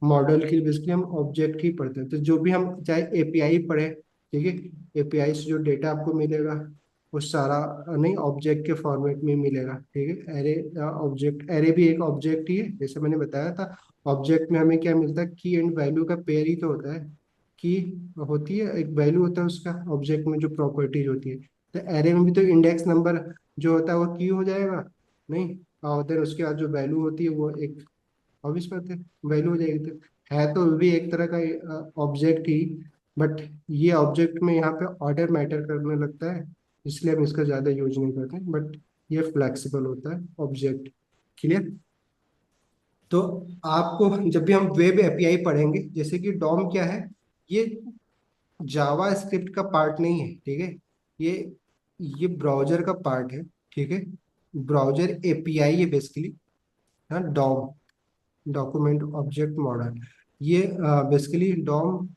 मॉडल की बेसिकली हम ऑब्जेक्ट ही पढ़ते हैं, तो जो भी हम चाहे एपीआई पढ़े, ठीक है, एपीआई से जो डेटा आपको मिलेगा वो सारा नहीं ऑब्जेक्ट के फॉर्मेट में मिलेगा, ठीक है। एरे ऑब्जेक्ट, एरे भी एक ऑब्जेक्ट ही है, जैसे मैंने बताया था। ऑब्जेक्ट में हमें क्या मिलता है, की एंड वैल्यू का पेयर ही तो होता है, की होती है एक वैल्यू होता है उसका, ऑब्जेक्ट में जो प्रॉपर्टीज होती है। तो एरे में भी तो इंडेक्स नंबर जो होता है वो की हो जाएगा नहीं, और देन उसके बाद जो वैल्यू होती है वो एक ऑब्वियस बात है वैल्यू हो जाएगी, तो है तो भी एक तरह का ऑब्जेक्ट ही, बट ये ऑब्जेक्ट में यहाँ पे ऑर्डर मैटर करने लगता है, इसलिए हम इसका ज़्यादा यूज नहीं करते, बट ये फ्लेक्सिबल होता है ऑब्जेक्ट, क्लियर। तो आपको जब भी हम वेब एपीआई पढ़ेंगे, जैसे कि डॉम क्या है, ये जावा स्क्रिप्ट का पार्ट नहीं है, ठीक है। ये ये ब्राउजर का पार्ट है, ठीक है। ब्राउजर एपीआई है बेसिकली, हाँ, डॉम डॉक्यूमेंट ऑब्जेक्ट मॉडल, ये बेसिकली डॉम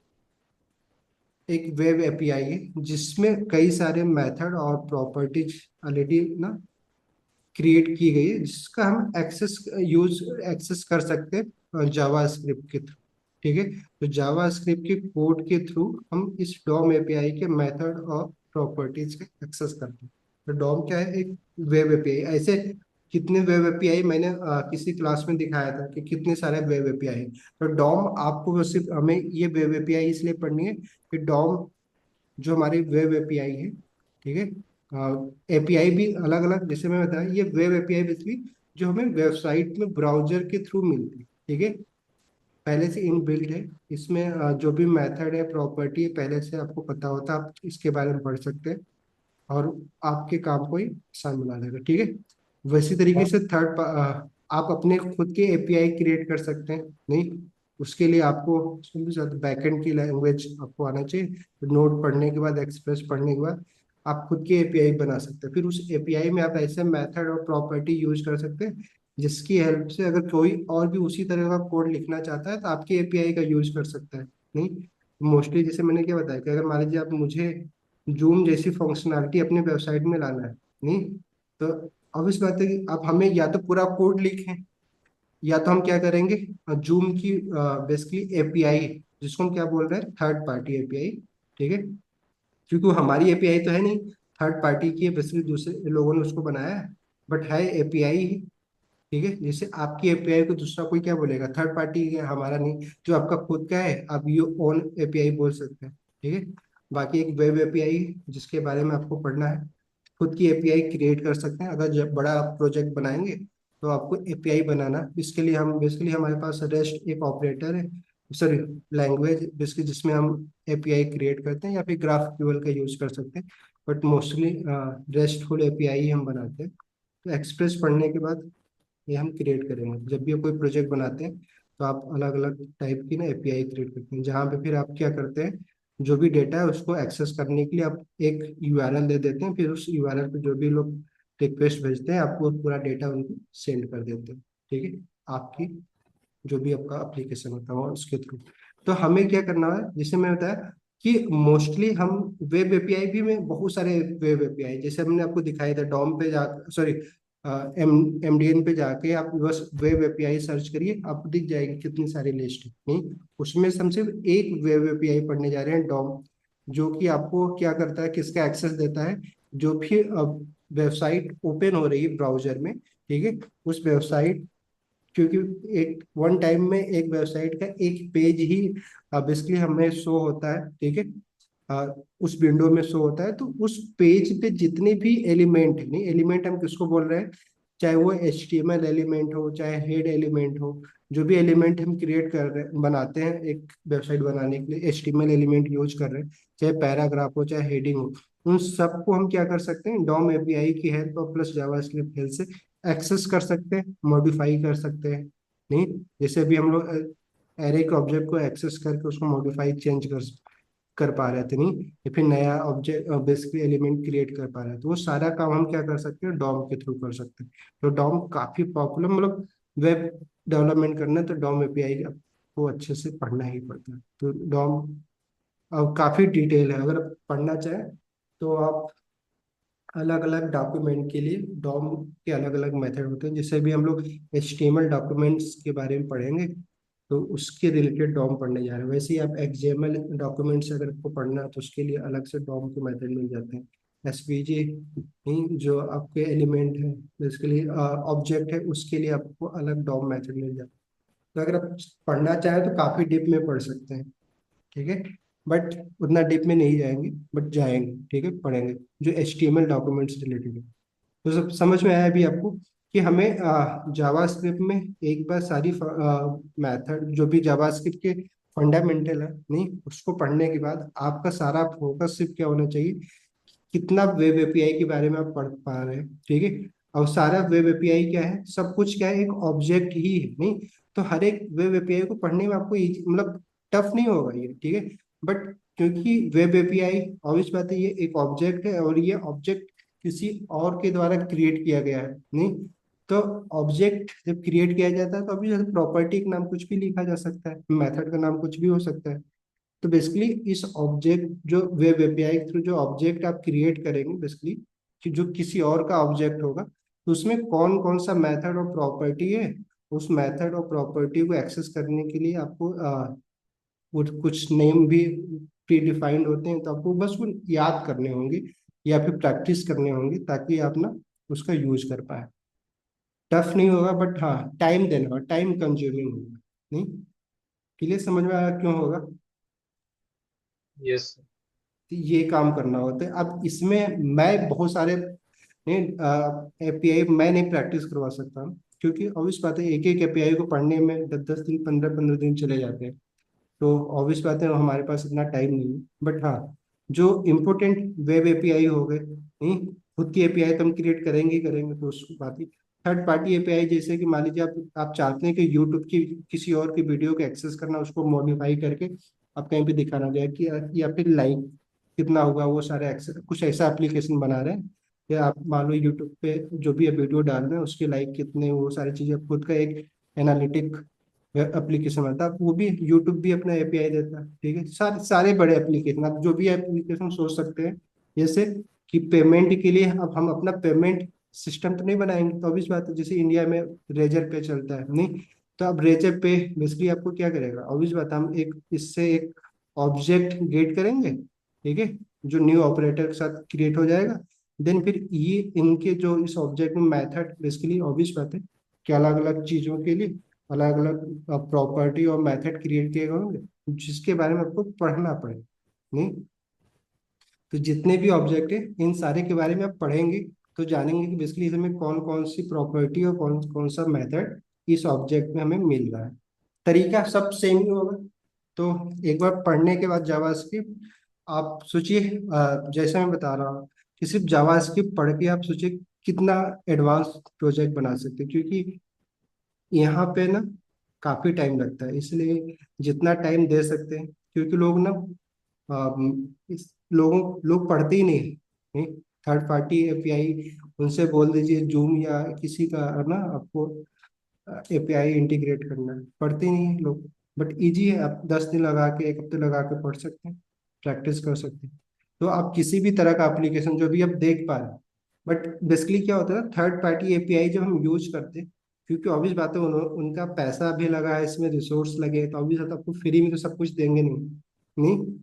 एक वेब एपीआई है जिसमें कई सारे मेथड और प्रॉपर्टीज ऑलरेडी ना क्रिएट की गई है, जिसका हम एक्सेस कर सकते हैं जावा स्क्रिप्ट के थ्रू, ठीक है। तो जावा स्क्रिप्ट के कोड के थ्रू हम इस डॉम एपीआई के मेथड और प्रॉपर्टीज के एक्सेस करते हैं। तो डॉम क्या है, एक वेब एपीआई। ऐसे कितने वेब एपीआई मैंने किसी क्लास में दिखाया था कि कितने सारे वेब एपीआई हैं। तो डॉम आपको बस सिर्फ हमें ये वेब एपीआई इसलिए पढ़नी है कि डॉम जो हमारी वेब एपीआई है, ठीक है। एपीआई भी अलग अलग, जैसे मैं बताया, ये वेब एपीआई बेसिकली जो हमें वेबसाइट में ब्राउजर के थ्रू मिलती है, ठीक है, पहले से इनबिल्ट है। इसमें जो भी मेथड है प्रॉपर्टी है पहले से आपको पता होता है, आप इसके बारे में पढ़ सकते हैं और आपके काम को ही आसान बना देगा, ठीक है। वैसी तरीके से आप अपने खुद के एपीआई क्रिएट कर सकते हैं नहीं, उसके लिए आपको बैकएंड की लैंग्वेज आपको आना चाहिए। नोड पढ़ने के बाद, एक्सप्रेस पढ़ने के बाद आप खुद के एपीआई बना सकते हैं, फिर उस एपीआई में आप ऐसे मेथड और प्रॉपर्टी यूज कर सकते हैं जिसकी हेल्प से अगर कोई और भी उसी तरह का कोड लिखना चाहता है तो आपके एपीआई का यूज कर सकता है नहीं। मोस्टली जैसे मैंने क्या बताया कि अगर मान लीजिए आप मुझे जूम जैसी फंक्शनैलिटी अपने वेबसाइट में लाना है नहीं, तो ऑब्वियस बात है कि आप हमें या तो पूरा कोड लिखें या तो हम क्या करेंगे, जूम की बेसिकली एपीआई जिसको हम क्या बोल रहे हैं, थर्ड पार्टी एपीआई, ठीक है, क्योंकि वो हमारी एपीआई तो है नहीं, थर्ड पार्टी की है, बेसिकली दूसरे लोगों ने उसको बनाया है, बट है एपीआई ही, ठीक है। जैसे आपकी एपीआई को दूसरा कोई क्या बोलेगा, थर्ड पार्टी है, हमारा नहीं, जो आपका खुद का है आप ये ओन एपीआई बोल सकते हैं, ठीक है। बाकी एक वेब एपीआई जिसके बारे में आपको पढ़ना है, खुद की एपीआई क्रिएट कर सकते हैं। अगर जब बड़ा प्रोजेक्ट बनाएंगे तो आपको एपीआई बनाना, इसके लिए हम बेसिकली हमारे पास रेस्ट एक ऑपरेटर है, सॉरी लैंग्वेज बेसिकली जिसमें हम एपीआई क्रिएट करते हैं, या फिर ग्राफक्यूएल का यूज कर सकते हैं, बट मोस्टली रेस्टफुल एपीआई हम बनाते हैं। तो एक्सप्रेस पढ़ने के बाद ये हम क्रिएट करेंगे जब भी हम कोई प्रोजेक्ट बनाते हैं, तो आप अलग अलग टाइप की ना एपीआई क्रिएट करते हैं, जहाँ पे फिर आप क्या करते हैं, जो भी डेटा है उसको एक्सेस करने के लिए आप एक यूआरएल दे देते हैं, फिर उस यूआरएल पे जो भी लोग रिक्वेस्ट भेजते हैं आपको पूरा डेटा उनको सेंड कर देते हैं। ठीक है, आपकी जो भी आपका एप्लीकेशन होता है उसके थ्रू। तो हमें क्या करना है, जैसे मैं बताया कि मोस्टली हम वेब एपीआई भी में बहुत सारे वेब एपीआई, जैसे हमने आपको दिखाया था डॉम पे जा, सॉरी एमडीएन पे जाके आप बस वेब एपीआई सर्च करिए, आप दिख जाएगी कितनी सारी लिस्ट है। नहीं, उसमें से हम सिर्फ एक वेब एपीआई पढ़ने जा रहे हैं, डॉम, जो कि आपको क्या करता है, किसका एक्सेस देता है, जो भी वेबसाइट ओपन हो रही है ब्राउजर में, ठीक है, उस वेबसाइट, क्योंकि एक वन टाइम में एक वेबसाइट का एक पेज ही बेसिकली हमें शो होता है, ठीक है, उस विंडो में शो होता है। तो उस पेज पे जितने भी एलिमेंट है, नहीं एलिमेंट हम किसको बोल रहे हैं, चाहे वो HTML एलिमेंट हो, चाहे हेड एलिमेंट हो, जो भी एलिमेंट हम क्रिएट कर रहे हैं, बनाते हैं एक वेबसाइट बनाने के लिए, HTML एलिमेंट यूज कर रहे हैं, चाहे पैराग्राफ हो, चाहे हेडिंग हो, उन सबको हम क्या कर सकते हैं, डॉम एपीआई की हेल्प और प्लस जावास्क्रिप्ट हेल्प से एक्सेस कर सकते हैं, मॉडिफाई कर सकते हैं। नहीं, जैसे अभी हम लोग एरे के ऑब्जेक्ट को एक्सेस करके उसको मॉडिफाई चेंज कर पा रहे थे, नहीं, या फिर नया ऑब्जेक्ट बेसिकली एलिमेंट क्रिएट कर पा रहे थे, तो वो सारा काम हम क्या कर सकते हैं, डॉम के थ्रू कर सकते हैं। तो डॉम काफी पॉपुलर, मतलब वेब डेवलपमेंट करना है तो डॉम एपीआई आपको अच्छे से पढ़ना ही पड़ता है। तो डॉम अब काफी डिटेल है, अगर आप पढ़ना चाहें तो आप अलग अलग डॉक्यूमेंट के लिए डॉम के अलग अलग मेथड होते हैं, जैसे भी हम लोग HTML डॉक्यूमेंट्स के बारे में पढ़ेंगे तो उसके रिलेटेड डॉम पढ़ने जा रहे हैं, वैसे ही आप XML डॉक्यूमेंट्स अगर आपको पढ़ना है तो उसके लिए अलग से डॉम के मेथड मिल जाते हैं। SVG जो आपके एलिमेंट है, जिसके लिए ऑब्जेक्ट है, उसके लिए आपको अलग डॉम मेथड मिल जाता है। तो अगर आप पढ़ना चाहें तो काफी डीप में पढ़ सकते हैं, ठीक है, बट उतना डीप में नहीं जाएंगे, बट जाएंगे, ठीक है, पढ़ेंगे जो HTML डॉक्यूमेंट्स रिलेटेड है। तो सब समझ में आया अभी आपको कि हमें जावास्क्रिप्ट में एक बार सारी मेथड जो भी जावास्क्रिप्ट के फंडामेंटल है, नहीं, उसको पढ़ने के बाद आपका सारा फोकस सिर्फ क्या होना चाहिए, कितना वेब एपीआई के बारे में आप पढ़ पा रहे हैं, ठीक है। और सारा वेब एपीआई क्या है, सब कुछ क्या है, एक ऑब्जेक्ट ही है, नहीं, तो हर एक वेब एपीआई को पढ़ने में आपको मतलब टफ नहीं होगा ये, ठीक है। बट क्योंकि वेब एपीआई ऑब्वियस बात है, ये एक ऑब्जेक्ट है और ये ऑब्जेक्ट किसी और के द्वारा क्रिएट किया गया है, नहीं, तो ऑब्जेक्ट जब क्रिएट किया जाता है तो अभी जैसे प्रॉपर्टी का नाम कुछ भी लिखा जा सकता है, मेथड का नाम कुछ भी हो सकता है। तो बेसिकली इस ऑब्जेक्ट जो वेब एपीआई के थ्रू जो ऑब्जेक्ट आप क्रिएट करेंगे, बेसिकली कि जो किसी और का ऑब्जेक्ट होगा, तो उसमें कौन कौन सा मेथड और प्रॉपर्टी है, उस मेथड और प्रॉपर्टी को एक्सेस करने के लिए आपको कुछ नेम भी प्री डिफाइंड होते हैं, तो आपको बस वो याद करने होंगे या फिर प्रैक्टिस करने होंगे ताकि आप ना उसका यूज कर पाए। टफ नहीं होगा, बट हाँ टाइम देना होगा, टाइम कंज्यूमिंग होगा। नहीं, क्लियर समझ में आया क्यों होगा, यस। तो ये काम करना होता है। अब इसमें मैं बहुत सारे नहीं एपीआई मैं नहीं प्रैक्टिस करवा सकता हूँ, क्योंकि ऑब्वियस बात है एक एक एपीआई को पढ़ने में 10-10 दिन 15-15 दिन चले जाते हैं, तो ऑब्वियस बात है हमारे पास इतना टाइम नहीं है। बट हाँ, जो इम्पोर्टेंट वेब एपीआई हो गए, नहीं, खुद की एपीआई तो हम क्रिएट करेंगे ही करेंगे, तो उस बात ही। थर्ड पार्टी एपीआई, जैसे कि मान लीजिए आप चाहते हैं कि यूट्यूब की किसी और की वीडियो को एक्सेस करना, उसको मॉडिफाई करके आप कहीं पे दिखाना जाए कि या फिर लाइक कितना होगा, वो सारे एक्सेस, कुछ ऐसा एप्लीकेशन बना रहे हैं, या आप मान लो यूट्यूब पे जो भी आप वीडियो डाल रहे हैं उसके लाइक कितने, वो सारी चीजें खुद का एक एनालिटिक एप्लीकेशन आता है, वो भी यूट्यूब भी अपना एपीआई देता है, ठीक है। सारे सारे बड़े एप्लीकेशन, आप जो भी एप्लीकेशन सोच सकते हैं, जैसे कि पेमेंट के लिए अब हम अपना पेमेंट सिस्टम तो नहीं बनाएंगे, तो obvious बात है, जैसे इंडिया में रेजर पे चलता है, नहीं, तो अब रेजर पे बेसिकली आपको क्या करेगा, ऑब्वियस बात है, हम एक इससे एक ऑब्जेक्ट गेट करेंगे, ठीक है, जो न्यू ऑपरेटर के साथ क्रिएट हो जाएगा। देन फिर ये इनके जो इस ऑब्जेक्ट में मेथड, बेसिकली ऑब्वियस बात है कि अलग अलग चीजों के लिए अलग अलग प्रॉपर्टी और मेथड क्रिएट किए गए होंगे, जिसके बारे में आपको पढ़ना पड़ेगा। नहीं, तो जितने भी ऑब्जेक्ट है इन सारे के बारे में आप पढ़ेंगे तो जानेंगे कि बेसिकली इसमें कौन कौन सी प्रॉपर्टी और कौन कौन सा मेथड इस ऑब्जेक्ट में हमें मिल रहा है। तरीका सब सेम ही होगा। तो एक बार पढ़ने के बाद जावास्क्रिप्ट आप सोचिए, जैसे मैं बता रहा हूँ कि सिर्फ जावास्क्रिप्ट पढ़ के आप सोचिए कितना एडवांस प्रोजेक्ट बना सकते हैं, क्योंकि यहाँ पे ना काफी टाइम लगता है, इसलिए जितना टाइम दे सकते हैं, क्योंकि लोग ना इस लोग पढ़ते ही नहीं। थर्ड पार्टी एपीआई उनसे बोल दीजिए, जूम या किसी का ना आपको एपीआई इंटीग्रेट करना है, पढ़ते नहीं हैं लोग। बट इजी है, आप 10 दिन लगा के, 1 हफ्ते लगा के पढ़ सकते हैं, प्रैक्टिस कर सकते हैं। तो आप किसी भी तरह का एप्लीकेशन जो भी आप देख पा रहे हैं, बट बेसिकली क्या होता है ना, थर्ड पार्टी एपीआई जब हम यूज करते हैं, क्योंकि ऑब्वियस बात है उनका पैसा भी लगा है इसमें, रिसोर्स लगे, तो ऑब्वियस आपको फ्री में तो सब कुछ देंगे नहीं। नहीं,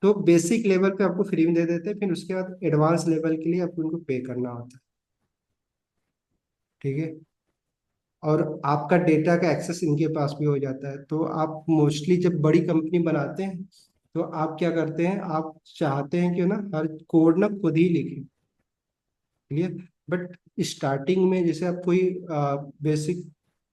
तो बेसिक लेवल पे आपको फ्री में दे देते हैं, फिर उसके बाद एडवांस लेवल के लिए आपको उनको पे करना होता है। ठीक है। और आपका डेटा का एक्सेस इनके पास भी हो जाता है, तो आप मोस्टली जब बड़ी कंपनी बनाते हैं, तो आप क्या करते हैं, आप चाहते हैं कि ना हर कोड ना खुद ही लिखें। क्लियर। बट स्टार्टिंग में जैसे आप कोई बेसिक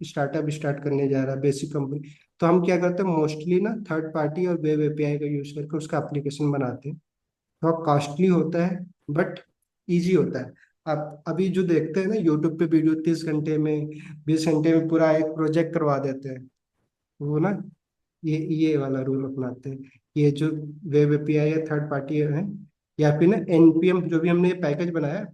स्टार्टअप स्टार्ट करने जा रहा है, बेसिक कंपनी, तो हम क्या करते हैं, मोस्टली ना थर्ड पार्टी और वेब एपीआई का यूज करके उसका एप्लीकेशन बनाते हैं। थोड़ा कॉस्टली होता है, बट इजी होता है। आप अभी जो देखते हैं ना यूट्यूब पे वीडियो, 30 घंटे में, 20 घंटे में पूरा एक प्रोजेक्ट करवा देते हैं, वो ना ये वाला रूल अपनाते हैं। ये जो वेब एपीआई या थर्ड पार्टी है, या फिर ना एनपीएम जो भी हमने ये पैकेज बनाया,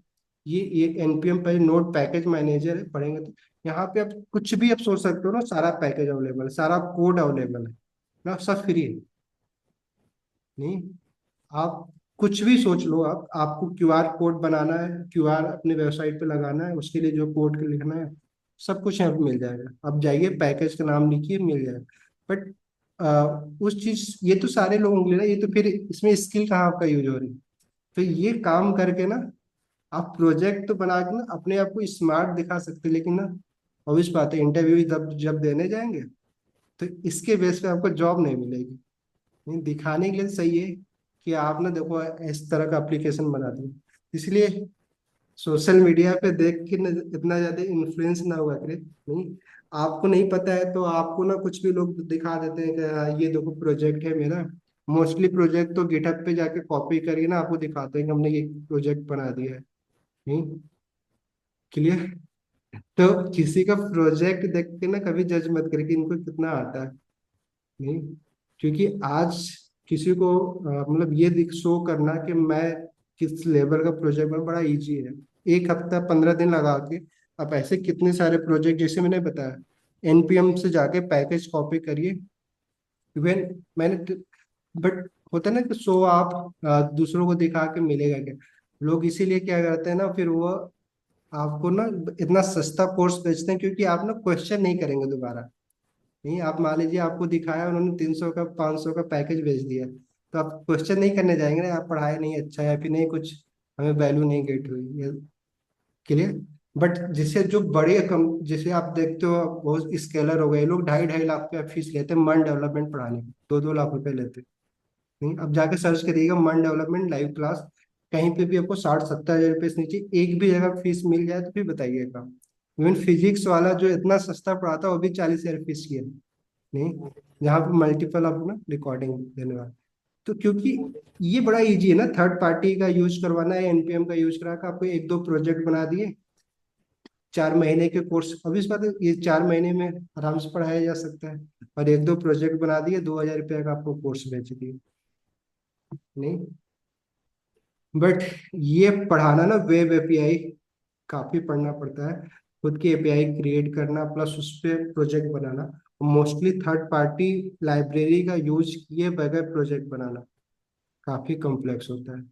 ये एनपीएम पर नोड पैकेज मैनेजर है, पढ़ेंगे तो यहाँ पे आप कुछ भी आप सोच सकते हो ना, सारा पैकेज अवेलेबल है, सारा कोड अवेलेबल है ना, सब फ्री है। नहीं, आप कुछ भी सोच लो, आप आपको क्यूआर कोड बनाना है, क्यूआर अपने वेबसाइट पे लगाना है, उसके लिए जो कोड लिखना है, सब कुछ यहाँ पे मिल जाएगा। आप जाइए, पैकेज का नाम लिखिए, मिल जाएगा। बट उस चीज, ये तो सारे लोगों के लिए ना, ये तो फिर इसमें स्किल कहाँ आपका यूज हो रही है। तो ये काम करके ना आप प्रोजेक्ट तो बना के ना अपने आप को स्मार्ट दिखा सकते हैं, लेकिन ना ऑब्वियस बात है, इंटरव्यू जब जब देने जाएंगे, तो इसके बेस पे आपको जॉब नहीं मिलेगी। नहीं, दिखाने के लिए सही है कि आप ना देखो इस तरह का एप्लीकेशन बना दिए, इसलिए सोशल मीडिया पे देख के ना इतना ज्यादा इन्फ्लुएंस ना हुआ करे। नहीं, आपको नहीं पता है तो आपको ना कुछ भी लोग दिखा देते हैं कि हाँ, ये देखो प्रोजेक्ट है मेरा। मोस्टली प्रोजेक्ट तो गिटहब पे जाके कॉपी करके ना आपको दिखाते हैं कि हमने ये प्रोजेक्ट बना दिया है। नहीं, क्लियर। तो किसी का प्रोजेक्ट देख के ना कभी जज मत करें कि इनको कितना आता है। नहीं, क्योंकि आज किसी को मतलब ये दिख शो करना कि मैं किस लेवल का प्रोजेक्ट में, बड़ा इजी है। 1 हफ्ता 15 दिन लगा के आप ऐसे कितने सारे प्रोजेक्ट, जैसे मैंने बताया, एनपीएम से जाके पैकेज कॉपी करिए। इवन मैंने, बट होता है ना कि शो आप दूसरों को दिखा के मिलेगा क्या, लोग इसीलिए क्या करते हैं ना, फिर वो आपको ना इतना सस्ता कोर्स बेचते हैं, क्योंकि आप ना क्वेश्चन नहीं करेंगे दोबारा। नहीं, आप मान लीजिए आपको दिखाया उन्होंने, 300 का 500 का पैकेज बेच दिया, तो आप क्वेश्चन नहीं करने जाएंगे ना, आप पढ़ाए नहीं अच्छा है, फिर नहीं कुछ हमें वैल्यू नहीं गेट हुई, ये क्लियर। बट जिसे जो बड़े कम, जिसे आप देखते हो बहुत स्केलर हो गए लोग, 2.5-2.5 लाख रुपया फीस लेते हैं मन डेवलपमेंट पढ़ाने की, 2-2 लाख रुपए लेते हैं। नहीं, अब जाके सर्च करिएगा मन डेवलपमेंट लाइव क्लास, कहीं पे भी आपको 60-70 हजार रुपये से नीचे एक भी जगह फीस मिल जाए तो फिर बताइएगा। इवन फिजिक्स वाला जो इतना सस्ता पढ़ाता है वो भी 40 हजार फीस की है। नहीं, यहाँ पे मल्टीपल आप ना रिकॉर्डिंग देने वाला। तो क्योंकि ये बड़ा इजी है ना, थर्ड पार्टी का यूज करवाना है, एनपीएम का यूज करा के आपको 1-2 प्रोजेक्ट बना दिए, 4 महीने के कोर्स, अब इस बात है ये 4 महीने में आराम से पढ़ाया जा सकता है। और 1-2 प्रोजेक्ट बना दिए, 2 हजार रुपये का आपको कोर्स बेच दिए। नहीं, बट ये पढ़ाना ना वेब एपीआई काफी पढ़ना पड़ता है, खुद की एपीआई क्रिएट करना प्लस उस पर प्रोजेक्ट बनाना, मोस्टली थर्ड पार्टी लाइब्रेरी का यूज किए बगैर प्रोजेक्ट बनाना काफी कॉम्प्लेक्स होता है।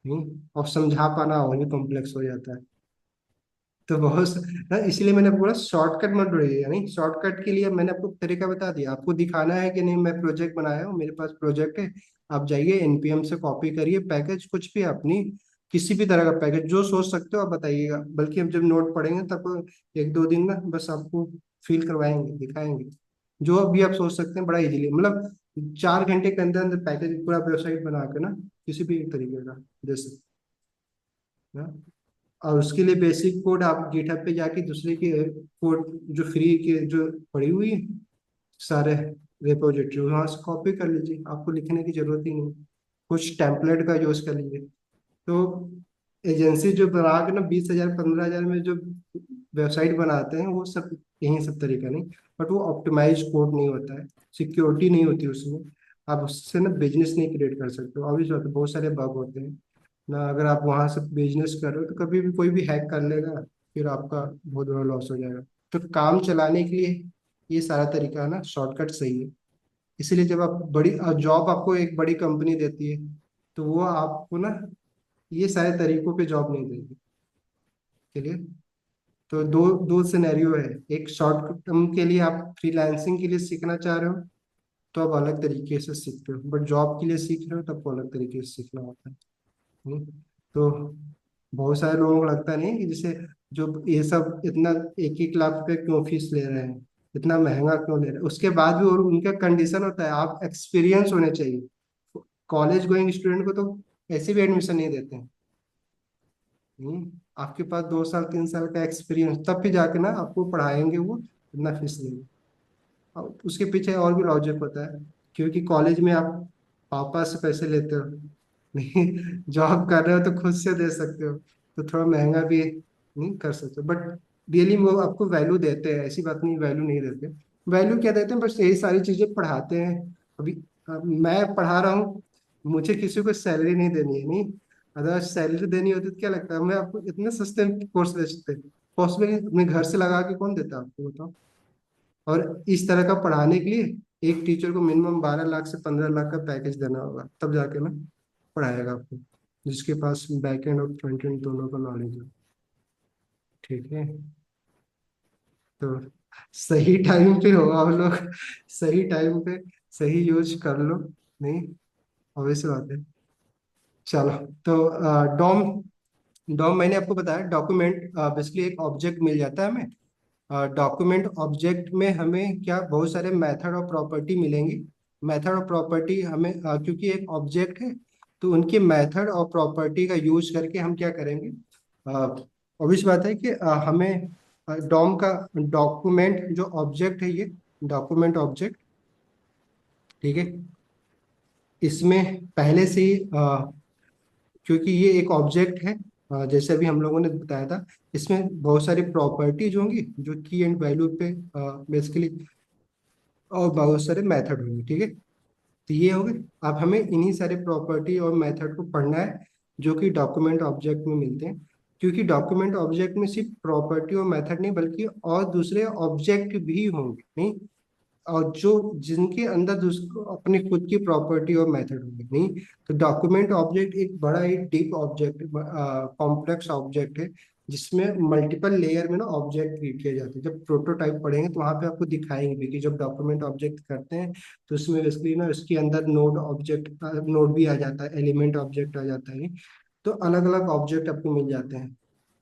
नहीं, और समझा पाना और भी कॉम्प्लेक्स हो जाता है। तो बहुत ना, इसलिए मैंने बोला शॉर्टकट मत ढूंढिए। यानी शॉर्टकट के लिए मैंने आपको तरीका बता दिया, आपको दिखाना है कि नहीं मैं प्रोजेक्ट बनाया हूँ, मेरे पास प्रोजेक्ट है, आप जाइए एनपीएम से कॉपी करिए पैकेज, कुछ भी अपनी किसी भी तरह का पैकेज जो सोच सकते हो आप बताइएगा। बल्कि हम जब नोट पढ़ेंगे तब 1-2 दिन ना बस आपको फील करवाएंगे, दिखाएंगे, जो भी आप सोच सकते हैं बड़ा इजीली, मतलब 4 घंटे के अंदर अंदर पैकेज पूरा वेबसाइट बना के ना किसी भी तरीके का दे सकते हैं। और उसके लिए बेसिक कोड आप गिटहब पे जाके दूसरे के कोड जो फ्री के जो पड़ी हुई है सारे रिपोजिटरी, वहां से कॉपी कर लीजिए, आपको लिखने की जरूरत ही नहीं, कुछ टेम्पलेट का यूज कर लीजिए। तो एजेंसी जो बना के ना 20,000 15,000 में जो वेबसाइट बनाते हैं वो सब यही सब तरीका नहीं, बट वो ऑप्टिमाइज कोड नहीं होता है, सिक्योरिटी नहीं होती उसमें। आप उससे ना बिजनेस नहीं क्रिएट कर सकते हो, ऑब्वियस बात है, बहुत सारे बग होते हैं ना। अगर आप वहां से बिजनेस कर रहे हो तो कभी भी कोई भी हैक कर लेगा, फिर आपका बहुत बड़ा लॉस हो जाएगा। तो काम चलाने के लिए ये सारा तरीका है ना शॉर्टकट सही है। इसीलिए जब आप बड़ी जॉब आपको एक बड़ी कंपनी देती है तो वो आपको ना ये सारे तरीकों पे जॉब नहीं देगी। चलिए, तो दो दो सिनेरियो है। एक शॉर्ट टर्म के लिए आप फ्रीलांसिंग के लिए सीखना चाह रहे हो तो आप अलग तरीके से सीखते हो, बट जॉब के लिए सीख रहे हो तो आपको अलग तरीके से सीखना होता है। हम्म, तो बहुत सारे लोगों को लगता नहीं कि जैसे जो ये सब इतना 1-1 लाख रुपए क्यों फीस ले रहे हैं, इतना महंगा क्यों ले रहे हैं, उसके बाद भी और उनका कंडीशन होता है आप एक्सपीरियंस होने चाहिए। कॉलेज गोइंग स्टूडेंट को तो ऐसे भी एडमिशन नहीं देते हैं। आपके पास 2 साल 3 साल का एक्सपीरियंस तब भी जाके ना आपको पढ़ाएंगे, वो इतना फीस लेंगे। और उसके पीछे और भी लॉजिक होता है, क्योंकि कॉलेज में आप पापा से पैसे लेते हो, नहीं जॉब कर रहे हो तो खुद से दे सकते हो, तो थोड़ा महंगा भी नहीं कर सकते, बट रियली वो आपको वैल्यू देते हैं, ऐसी बात नहीं वैल्यू नहीं देते। वैल्यू क्या देते हैं, बस यही सारी चीजें पढ़ाते हैं। अभी मैं पढ़ा रहा हूँ, मुझे किसी को सैलरी नहीं देनी है, नहीं। अगर सैलरी देनी होती तो क्या लगता है मैं आपको इतने सस्ते कोर्स दे सकते, पॉसिबल अपने घर से लगा के कौन देता आपको, बताओ। और इस तरह का पढ़ाने के लिए एक टीचर को मिनिमम 12 लाख से 15 लाख का पैकेज देना होगा, तब जाके ना पढ़ाएगा आपको, जिसके पास बैक एंड और फ्रंट एंड दोनों का नॉलेज है। ठीक है, तो सही टाइम पे हो आप लोग, सही टाइम पे सही यूज कर लो, नहीं ऑब्वियस बात है। चलो, तो डॉम डॉम मैंने आपको बताया डॉक्यूमेंट बेसिकली एक ऑब्जेक्ट मिल जाता है हमें। डॉक्यूमेंट ऑब्जेक्ट में हमें क्या बहुत सारे मेथड और प्रॉपर्टी मिलेंगी। मेथड और प्रॉपर्टी हमें क्योंकि एक ऑब्जेक्ट है तो उनकी मेथड और प्रॉपर्टी का यूज करके हम क्या करेंगे। ऑब्वियस बात है कि हमें डॉम का डॉक्यूमेंट जो ऑब्जेक्ट है, ये डॉक्यूमेंट ऑब्जेक्ट, ठीक है, इसमें पहले से ही क्योंकि ये एक ऑब्जेक्ट है, जैसे अभी हम लोगों ने बताया था, इसमें बहुत सारी प्रॉपर्टीज होंगी जो की एंड वैल्यू पे बेसिकली, और बहुत सारे मेथड होंगे, ठीक है। तो ये हो गए। अब हमें इन्हीं सारे प्रॉपर्टी और मेथड को पढ़ना है जो कि डॉक्यूमेंट ऑब्जेक्ट में मिलते हैं, क्योंकि डॉक्यूमेंट ऑब्जेक्ट में सिर्फ प्रॉपर्टी और मेथड नहीं बल्कि और दूसरे ऑब्जेक्ट भी होंगे, नहीं, और जो जिनके अंदर अपनी खुद की प्रॉपर्टी और मेथड होगी, नहीं। तो डॉक्यूमेंट ऑब्जेक्ट एक बड़ा ही डीप ऑब्जेक्ट, कॉम्प्लेक्स ऑब्जेक्ट है, जिसमें मल्टीपल लेयर में ना ऑब्जेक्ट क्रिएट किए जाते हैं। जब प्रोटोटाइप पढ़ेंगे तो वहाँ पे आपको दिखाएंगे भी कि जब डॉक्यूमेंट ऑब्जेक्ट करते हैं तो उसमें बेसिकली ना उसके अंदर नोड ऑब्जेक्ट, नोड भी आ जाता है, एलिमेंट ऑब्जेक्ट आ जाता है, तो अलग अलग ऑब्जेक्ट आपको मिल जाते हैं।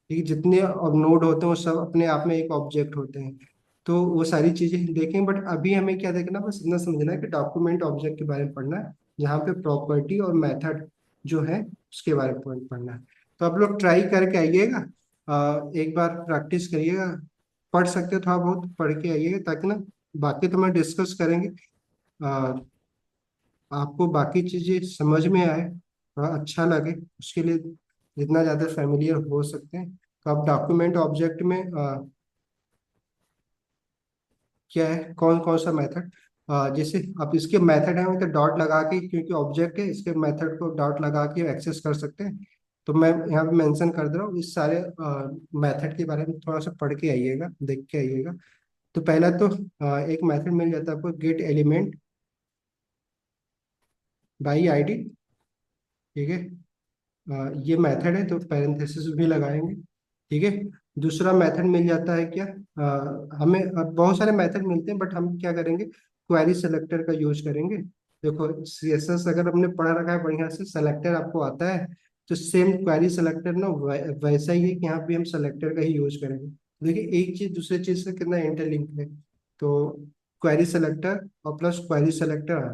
ठीक है, जितने नोड होते हैं वो सब अपने आप में एक ऑब्जेक्ट होते हैं। तो वो सारी चीजें देखें, बट अभी हमें क्या देखना, बस इतना समझना है कि डॉक्यूमेंट ऑब्जेक्ट के बारे में पढ़ना है, जहाँ पे प्रॉपर्टी और मेथड जो है उसके बारे में पढ़ना है। तो आप लोग ट्राई करके आइएगा, एक बार प्रैक्टिस करिएगा, पढ़ सकते हो थोड़ा बहुत पढ़ के आइएगा, ताकि ना बाकी तो मैं डिस्कस करेंगे, अ, आपको बाकी चीजें समझ में आए, थोड़ा अच्छा लगे, उसके लिए जितना ज्यादा फेमिलियर हो सकते हैं। तो आप डॉक्यूमेंट ऑब्जेक्ट में क्या है, कौन कौन सा मेथड, जैसे आप इसके मेथड है तो डॉट लगा के, क्योंकि ऑब्जेक्ट है इसके मेथड को डॉट लगा के एक्सेस कर सकते हैं। तो मैं यहाँ पे मेंशन कर दे रहा हूँ, इस सारे मेथड के बारे में थोड़ा सा पढ़ के आइएगा, देख के आइएगा। तो पहला तो एक मेथड मिल जाता है आपको, गेट एलिमेंट बाई आईडी, ठीक है। ये मेथड है तो पैरेंथेसिस भी लगाएंगे, ठीक है। दूसरा मेथड मिल जाता है क्या, हमें बहुत सारे मेथड मिलते हैं, बट हम क्या करेंगे, क्वेरी सेलेक्टर का यूज करेंगे। देखो सीएसएस अगर हमने पढ़ा रखा है बढ़िया से, सेलेक्टर आपको आता है, तो सेम क्वेरी सेलेक्टर ना वैसा ही है कि यहाँ पे हम सेलेक्टर का ही यूज करेंगे। देखिए एक चीज दूसरे चीज से कितना इंटरलिंक है, तो क्वेरी सेलेक्टर और प्लस क्वेरी सेलेक्टर,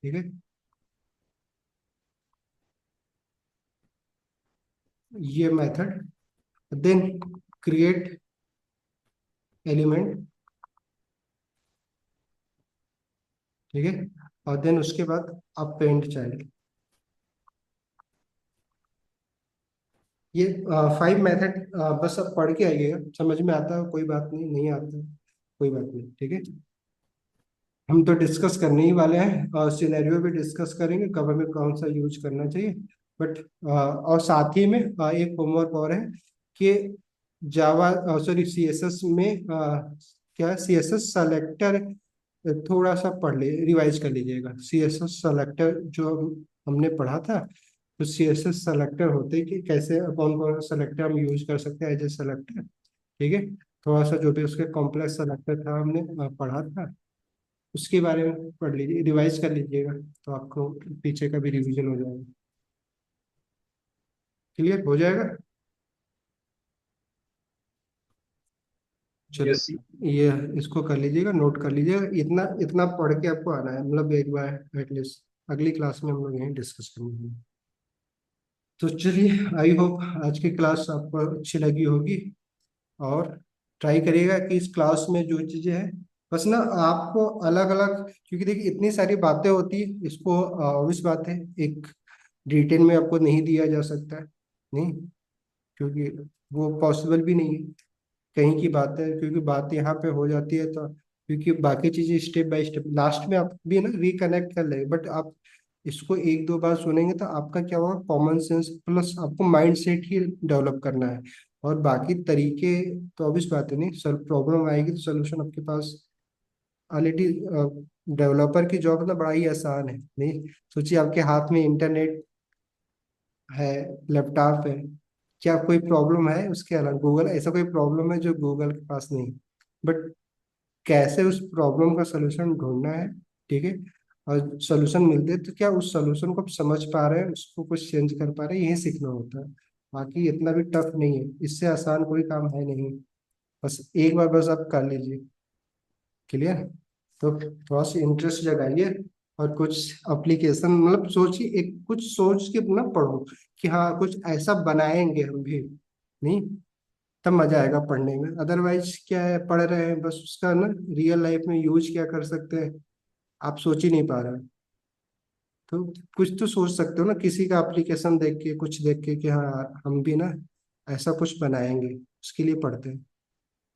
ठीक है, ये मेथड। देन क्रिएट एलिमेंट, ठीक है, और देन उसके बाद अपेंड चाइल्ड। ये 5 मेथड बस अब पढ़ के आइएगा, समझ में आता है कोई बात नहीं, नहीं आता कोई बात नहीं, ठीक है। हम तो डिस्कस करने ही वाले हैं, और सिनेरियो भी डिस्कस करेंगे कब हमें कौन सा यूज करना चाहिए। बट और साथ ही में एक होमवर्क और है कि जावा, सॉरी सीएसएस में क्या सीएसएस सेलेक्टर थोड़ा सा पढ़ ले, रिवाइज कर लीजिएगा। सीएसएस सेलेक्टर जो हमने पढ़ा था, तो सीएसएस सेलेक्टर होते कि कैसे, कौन कौन सा सेलेक्टर हम यूज कर सकते हैं एज ए सेलेक्टर, ठीक है। थोड़ा सा जो भी उसके कॉम्प्लेक्स सेलेक्टर था हमने पढ़ा था, उसके बारे में पढ़ लीजिए, रिवाइज कर लीजिएगा, तो आपको पीछे का भी रिवीजन हो जाएगा, क्लियर हो जाएगा। चलो, यस। ये इसको कर लीजिएगा, नोट कर लीजिएगा, इतना इतना पढ़ के आपको आना है, मतलब एक बार एटलीस्ट। अगली क्लास में हम लोग यहीं डिस्कस करेंगे। तो चलिए, आई होप आज की क्लास आपको अच्छी लगी होगी, और ट्राई करिएगा कि इस क्लास में जो चीजें हैं, बस ना आपको अलग अलग, क्योंकि देखिए इतनी सारी बातें होती है, इसको ऑब्वियस बात है एक डिटेल में आपको नहीं दिया जा सकता है, नहीं, क्योंकि वो पॉसिबल भी नहीं है कहीं की बात है, क्योंकि बात यहाँ पे हो जाती है तो, क्योंकि बाकी चीजें स्टेप बाय स्टेप लास्ट में आप भी ना रिकनेक्ट कर लेंगे, बट आप इसको एक दो बार सुनेंगे तो आपका क्या होगा, कॉमन सेंस प्लस आपको माइंड सेट ही डेवलप करना है, और बाकी तरीके तो ऑब्वियस बात है, नहीं सर प्रॉब्लम आएगी तो सोल्यूशन आपके पास ऑलरेडी। डेवलपर की जॉब ना बड़ा ही आसान है, नहीं, सोचिए आपके हाथ में इंटरनेट है, लैपटॉप है, क्या कोई प्रॉब्लम है उसके अलावा, गूगल ऐसा कोई प्रॉब्लम है जो गूगल के पास नहीं, बट कैसे उस प्रॉब्लम का सलूशन ढूंढना है, ठीक है। और सलूशन मिलते हैं तो क्या उस सलूशन को आप समझ पा रहे हैं, उसको कुछ चेंज कर पा रहे हैं, यही सीखना होता है। बाकी इतना भी टफ नहीं है, इससे आसान कोई काम है नहीं, बस एक बार बस आप कर लीजिए, क्लियर। तो थोड़ा सा इंटरेस्ट जगाइए, और कुछ एप्लीकेशन मतलब सोचिए, एक कुछ सोच के ना पढ़ो कि हाँ कुछ ऐसा बनाएंगे हम भी, नहीं, तब मजा आएगा पढ़ने में। अदरवाइज क्या है, पढ़ रहे हैं बस, उसका ना रियल लाइफ में यूज क्या कर सकते हैं आप सोच ही नहीं पा रहे हैं। तो कुछ तो सोच सकते हो ना, किसी का एप्लीकेशन देख के, कुछ देख के कि हाँ हम भी ना ऐसा कुछ बनाएंगे, उसके लिए पढ़ते हैं।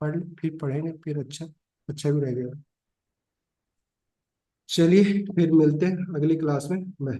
पढ़ फिर पढ़ेंगे फिर अच्छा, अच्छा भी रहेगा। चलिए फिर मिलते हैं अगली क्लास में, बाय।